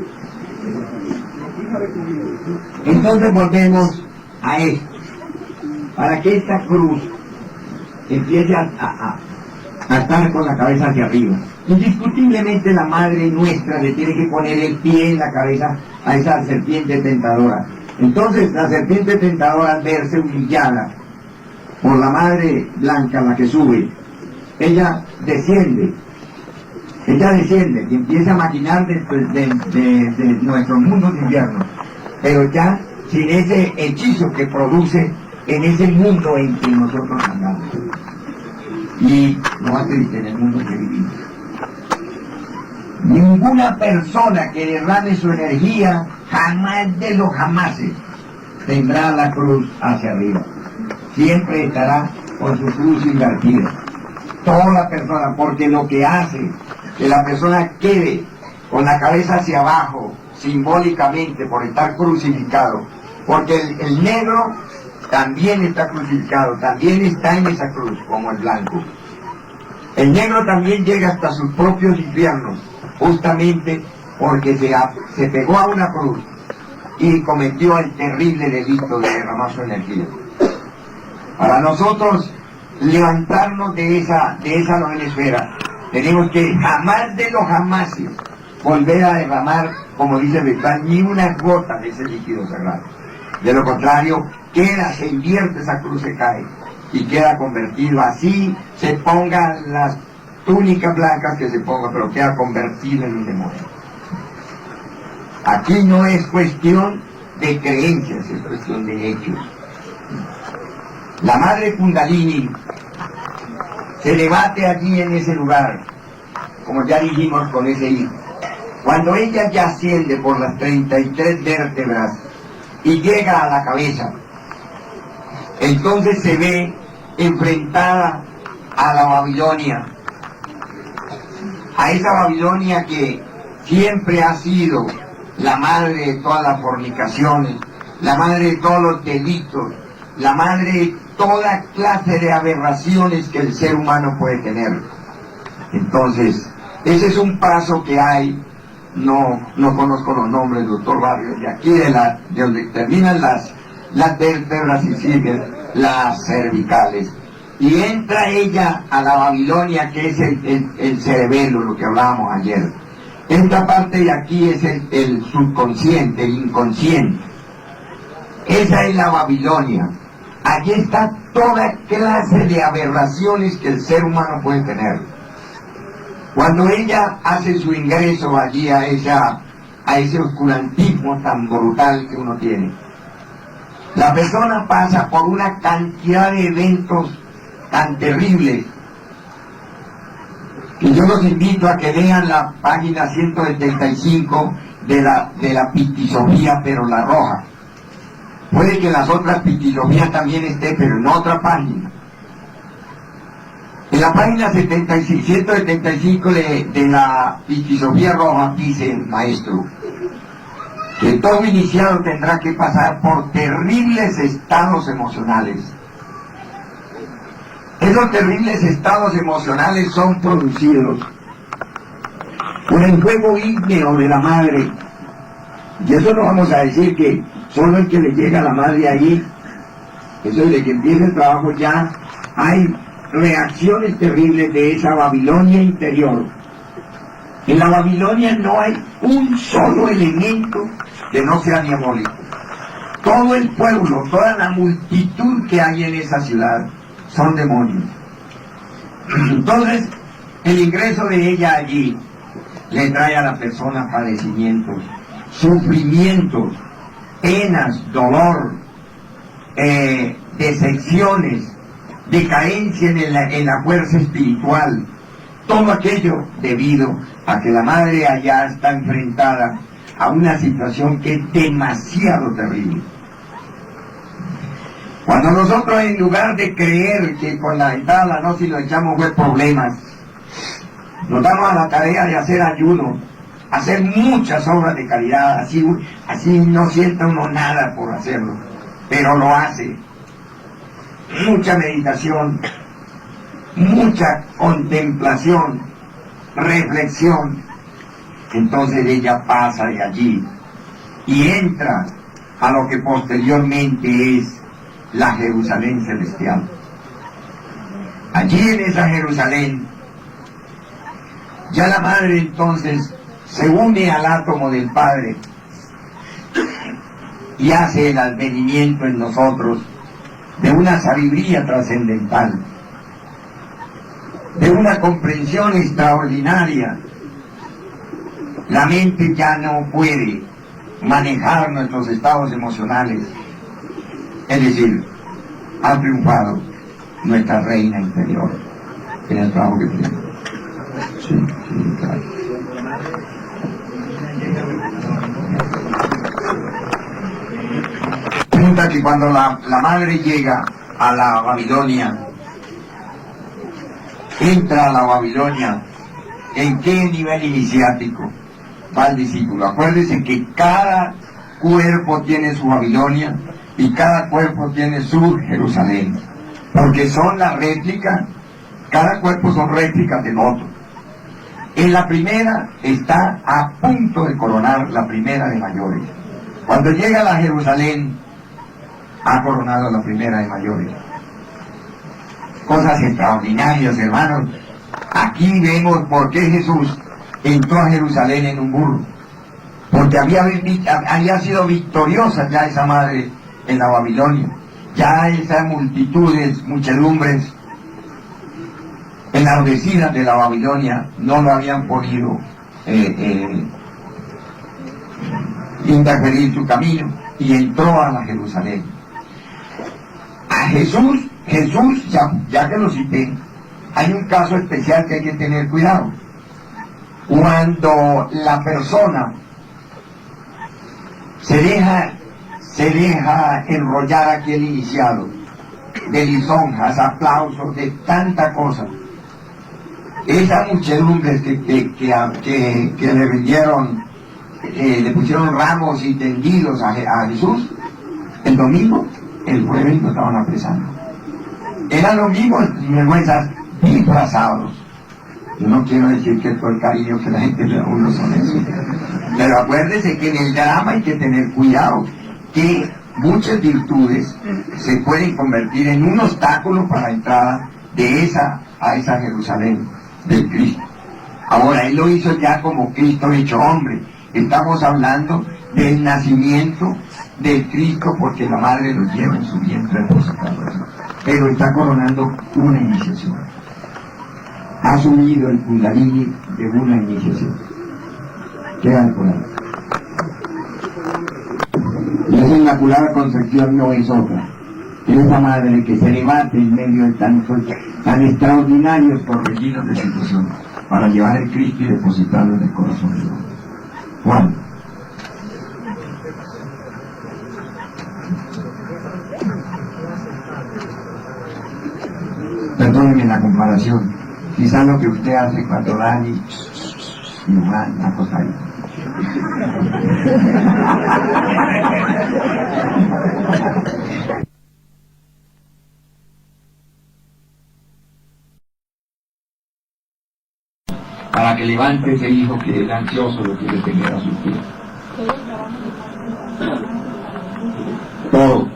Entonces volvemos a esto. Para que esta cruz empiece a estar con la cabeza hacia arriba. Indiscutiblemente la Madre nuestra le tiene que poner el pie en la cabeza a esa serpiente tentadora. Entonces la serpiente tentadora, al verse humillada por la Madre Blanca, la que sube, ella desciende y empieza a maquinar de nuestros mundos de invierno, pero ya sin ese hechizo que produce en ese mundo en que nosotros andamos. Y lo más triste, en el mundo que vivimos. Ninguna persona que derrame su energía, jamás de los jamases, tendrá la cruz hacia arriba. Siempre estará con su cruz invertida. Toda la persona, porque lo que hace que la persona quede con la cabeza hacia abajo, simbólicamente por estar crucificado, porque el negro también está crucificado, también está en esa cruz, como el blanco. El negro también llega hasta sus propios infiernos, justamente porque se pegó a una cruz y cometió el terrible delito de derramar su energía. Para nosotros levantarnos de esa novena esfera, tenemos que jamás de los jamases volver a derramar, como dice Betlán, ni una gota de ese líquido sagrado. De lo contrario, se invierte, esa cruz se cae y queda convertido, así se pongan las túnicas blancas que se pongan, pero queda convertido en un demonio. Aquí no es cuestión de creencias, es cuestión de hechos. La madre Kundalini se debate allí en ese lugar, como ya dijimos con ese hijo. Cuando ella ya asciende por las 33 vértebras y llega a la cabeza, entonces se ve enfrentada a la Babilonia, a esa Babilonia que siempre ha sido la madre de todas las fornicaciones, la madre de todos los delitos, la madre de toda clase de aberraciones que el ser humano puede tener. Entonces, ese es un paso que hay, no conozco los nombres, doctor Barrios, de aquí de donde terminan las vértebras y siguen las cervicales. Y entra ella a la Babilonia, que es el cerebelo, lo que hablábamos ayer. Esta parte de aquí es el subconsciente, el inconsciente. Esa es la Babilonia. Allí está toda clase de aberraciones que el ser humano puede tener. Cuando ella hace su ingreso allí a ese oscurantismo tan brutal que uno tiene, la persona pasa por una cantidad de eventos tan terribles que yo los invito a que lean la página 175 de la Pictisofía, pero la roja. Puede que las otras Pictisofías también esté, pero en otra página. En la página 175 de la Pictisofía roja dice el maestro que todo iniciado tendrá que pasar por terribles estados emocionales. Esos terribles estados emocionales son producidos por el fuego ígneo de la madre. Y eso no vamos a decir que solo el que le llega a la madre allí, eso es de que empieza el trabajo ya, hay reacciones terribles de esa Babilonia interior. En la Babilonia no hay un solo elemento que no sea diabólico. Todo el pueblo, toda la multitud que hay en esa ciudad son demonios. Entonces, el ingreso de ella allí le trae a la persona padecimientos, sufrimientos, penas, dolor, decepciones, decadencia en la fuerza espiritual. Todo aquello debido a que la madre allá está enfrentada a una situación que es demasiado terrible. Cuando nosotros, en lugar de creer que con la entrada a la gnosis nos echamos problemas, nos damos a la tarea de hacer ayuno, hacer muchas obras de caridad, así no sienta uno nada por hacerlo, pero lo hace. Mucha meditación, mucha contemplación, reflexión. Entonces ella pasa de allí y entra a lo que posteriormente es la Jerusalén celestial. Allí en esa Jerusalén, ya la madre entonces se une al átomo del Padre y hace el advenimiento en nosotros de una sabiduría trascendental, de una comprensión extraordinaria. La mente ya no puede manejar nuestros estados emocionales. Es decir, ha triunfado nuestra reina interior en el trabajo que tenemos. Sí, claro. Pregunta Resulta que cuando la madre llega a la Babilonia, entra a la Babilonia, ¿en qué nivel iniciático va el discípulo? Acuérdense que cada cuerpo tiene su Babilonia y cada cuerpo tiene su Jerusalén, porque son la réplica, cada cuerpo son réplicas del otro. En la primera está a punto de coronar la primera de mayores. Cuando llega a la Jerusalén, ha coronado la primera de mayores. Cosas extraordinarias, hermanos. Aquí vemos por qué Jesús entró a Jerusalén en un burro. Porque había sido victoriosa ya esa madre en la Babilonia. Ya esas multitudes, muchedumbres enardecidas de la Babilonia no lo habían podido interferir su camino, y entró a la Jerusalén. A Jesús, ya que lo cité, hay un caso especial que hay que tener cuidado. Cuando la persona se deja enrollar aquí el iniciado, de lisonjas, aplausos, de tanta cosa, esas muchedumbres que le rindieron, le pusieron ramos y tendidos a Jesús, el domingo, el jueves lo estaban apresando. Eran los mismos sinvergüenzas disfrazados. Yo no quiero decir que todo el cariño que la gente le da a uno son eso, pero acuérdense que en el drama hay que tener cuidado, que muchas virtudes se pueden convertir en un obstáculo para la entrada a esa Jerusalén del Cristo. Ahora, él lo hizo ya como Cristo hecho hombre. Estamos hablando del nacimiento del Cristo, porque la madre lo lleva en su vientre reposado. Pero está coronando una iniciación. Ha asumido el kundalini de una iniciación. Queda por ahí. Y esa Inmaculada Concepción no es otra. Es esa madre que se levanta en medio de tan extraordinarios corregidos de situación para llevar el Cristo y depositarlo en el corazón de Dios. Juan. Perdónenme la comparación. Quizás lo que usted hace cuando Dani y una cosa ahí. Para que levante ese hijo que el ansioso lo quiere tener a sus pies. Todo.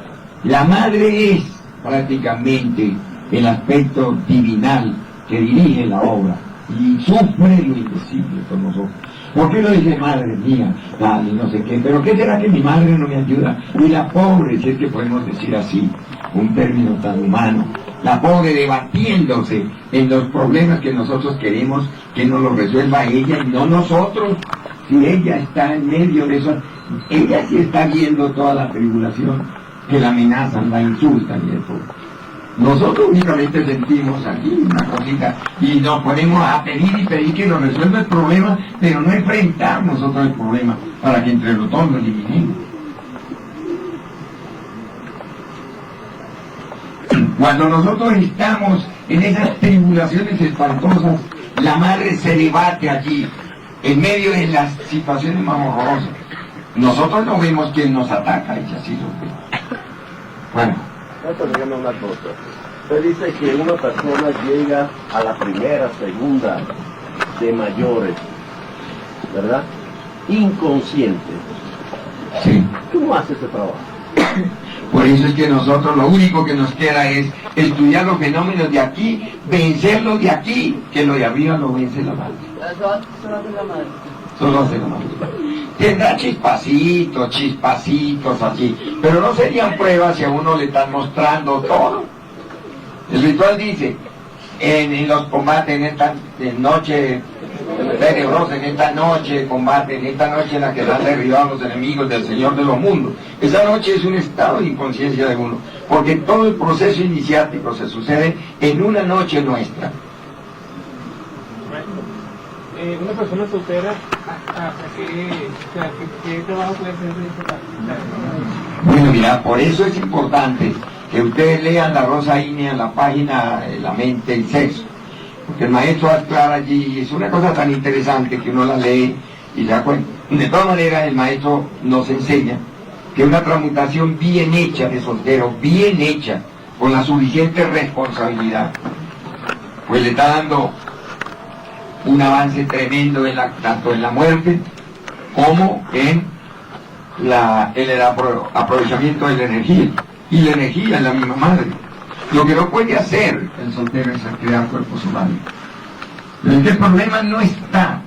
La madre es prácticamente el aspecto divinal que dirige la obra y sufre lo invisible con nosotros. ¿Por qué lo dice madre mía, tal y no sé qué? ¿Pero qué será que mi madre no me ayuda? Y la pobre, si es que podemos decir así, un término tan humano, la pobre debatiéndose en los problemas que nosotros queremos que nos los resuelva ella y no nosotros. Si ella está en medio de eso, ella sí está viendo toda la tribulación que la amenazan, la insultan y eso. Nosotros únicamente sentimos aquí una cosita y nos ponemos a pedir y pedir que nos resuelva el problema, pero no enfrentar nosotros el problema para que entre los dos lo eliminemos. Cuando nosotros estamos en esas tribulaciones espantosas, la madre se debate allí, en medio de las situaciones más horrorosas. Nosotros no vemos quién nos ataca, ella sí lo ve. Bueno. Dígame una cosa. Usted dice que una persona llega a la primera, segunda de mayores, ¿verdad? Inconsciente. Sí. ¿Cómo hace ese trabajo? Por eso es que nosotros lo único que nos queda es estudiar los fenómenos de aquí, vencerlos de aquí, que lo de arriba lo vence la madre. Solo hace la madre. Tendrá chispacitos así, pero no serían pruebas si a uno le están mostrando todo. El ritual dice, en los combates, en esta noche tenebrosa, en esta noche de combate, en esta noche en la que dan derribados los enemigos del Señor de los mundos, esa noche es un estado de inconsciencia de uno, porque todo el proceso iniciático se sucede en una noche nuestra. Una persona soltera, ¿qué trabajo puede hacer? Bueno, mira, por eso es importante que ustedes lean la Rosa Ígnea en la página La mente y sexo, porque el maestro aclara allí, es una cosa tan interesante que uno la lee y se da cuenta. De todas maneras, el maestro nos enseña que una transmutación bien hecha de soltero, bien hecha, con la suficiente responsabilidad, pues le está dando un avance tremendo tanto en la muerte como en el aprovechamiento de la energía. Y la energía es la misma madre. Lo que no puede hacer el soltero es crear cuerpos solares. Pero el problema no está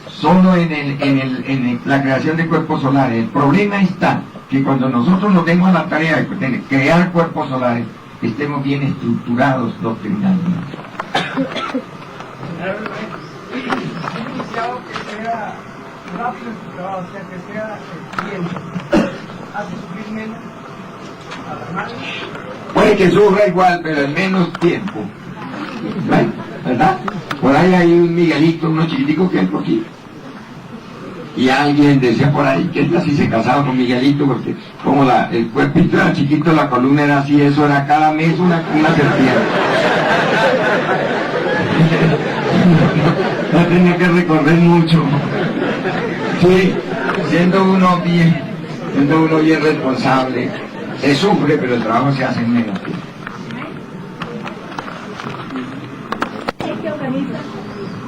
solo en la creación de cuerpos solares. El problema está que cuando nosotros nos demos a la tarea de crear cuerpos solares, estemos bien estructurados doctrinalmente. Que sea rápido en su trabajo, o sea, que sea eficiente, hace sufrir menos a las madres. Puede que sufra igual, pero en menos tiempo. ¿Verdad? Por ahí hay un Miguelito, uno chiquitico que entró aquí. Y alguien decía por ahí que él así se casaba con Miguelito, porque como el cuerpito era chiquito, la columna era así, eso era cada mes una serpiente. No tenía que recorrer mucho. Sí, siendo uno bien responsable, se sufre, pero el trabajo se hace en menos tiempo. Que organiza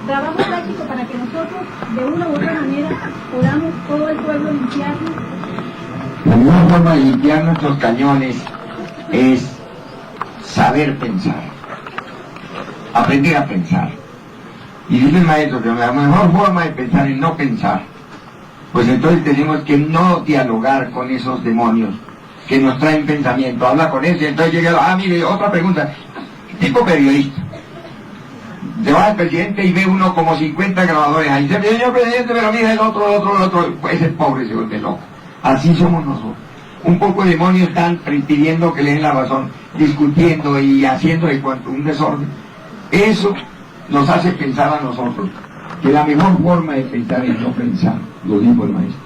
trabajo práctico para que nosotros, de una u otra manera, podamos todo el pueblo limpiarnos. La mejor forma de limpiar nuestros cañones es saber pensar, aprender a pensar. Y dice el maestro que la mejor forma de pensar es no pensar. Pues entonces tenemos que no dialogar con esos demonios que nos traen pensamiento. Habla con eso y entonces llega, mire, otra pregunta. Tipo periodista. Se va el presidente y ve uno como 50 grabadores ahí. Dice, señor presidente, pero mira el otro. Pues el pobre se vuelve loco. Así somos nosotros. Un poco de demonios están pidiendo que le den la razón, discutiendo y haciendo de cuanto un desorden. Eso nos hace pensar a nosotros que la mejor forma de pensar es no pensar, lo dijo el maestro.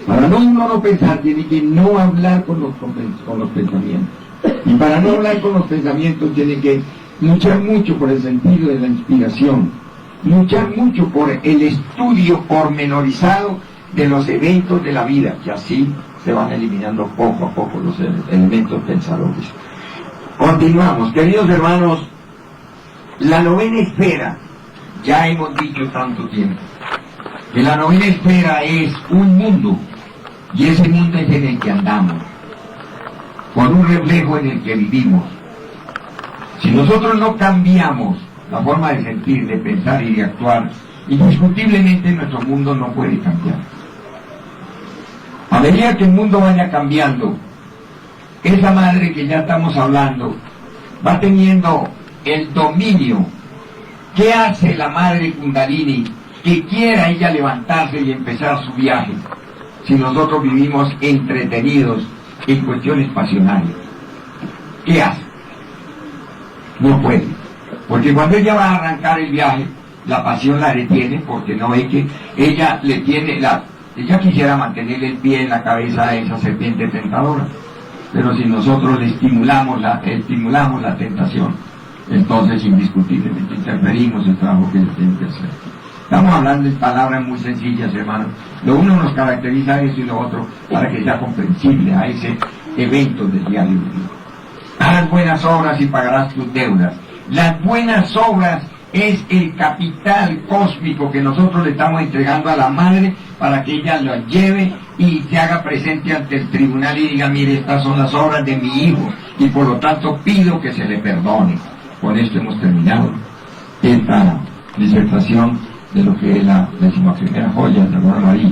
Para no pensar tiene que no hablar con los pensamientos. Y para no hablar con los pensamientos tiene que luchar mucho por el sentido de la inspiración, luchar mucho por el estudio pormenorizado de los eventos de la vida, que así se van eliminando poco a poco los elementos pensadores. Continuamos, queridos hermanos. La novena esfera, ya hemos dicho tanto tiempo, que la novena esfera es un mundo, y ese mundo es en el que andamos, con un reflejo en el que vivimos. Si nosotros no cambiamos la forma de sentir, de pensar y de actuar, indiscutiblemente nuestro mundo no puede cambiar. A medida que el mundo vaya cambiando, esa madre que ya estamos hablando va teniendo el dominio. ¿Qué hace la madre Kundalini que quiera ella levantarse y empezar su viaje si nosotros vivimos entretenidos en cuestiones pasionales? ¿Qué hace? No puede, porque cuando ella va a arrancar el viaje, la pasión la detiene, porque no ve que ella le tiene ella quisiera mantenerle el pie en la cabeza a esa serpiente tentadora, pero si nosotros le estimulamos la tentación, entonces indiscutiblemente interferimos el trabajo que él tiene que hacer. Estamos hablando de palabras muy sencillas, hermanos. Lo uno nos caracteriza a eso y lo otro para que sea comprensible a ese evento del diario vivir. Haz buenas obras y pagarás tus deudas. Las buenas obras es el capital cósmico que nosotros le estamos entregando a la madre para que ella lo lleve y se haga presente ante el tribunal y diga, mire, estas son las obras de mi hijo y por lo tanto pido que se le perdone. Con esto hemos terminado esta disertación de lo que es la 11ª joya de la Aurora María.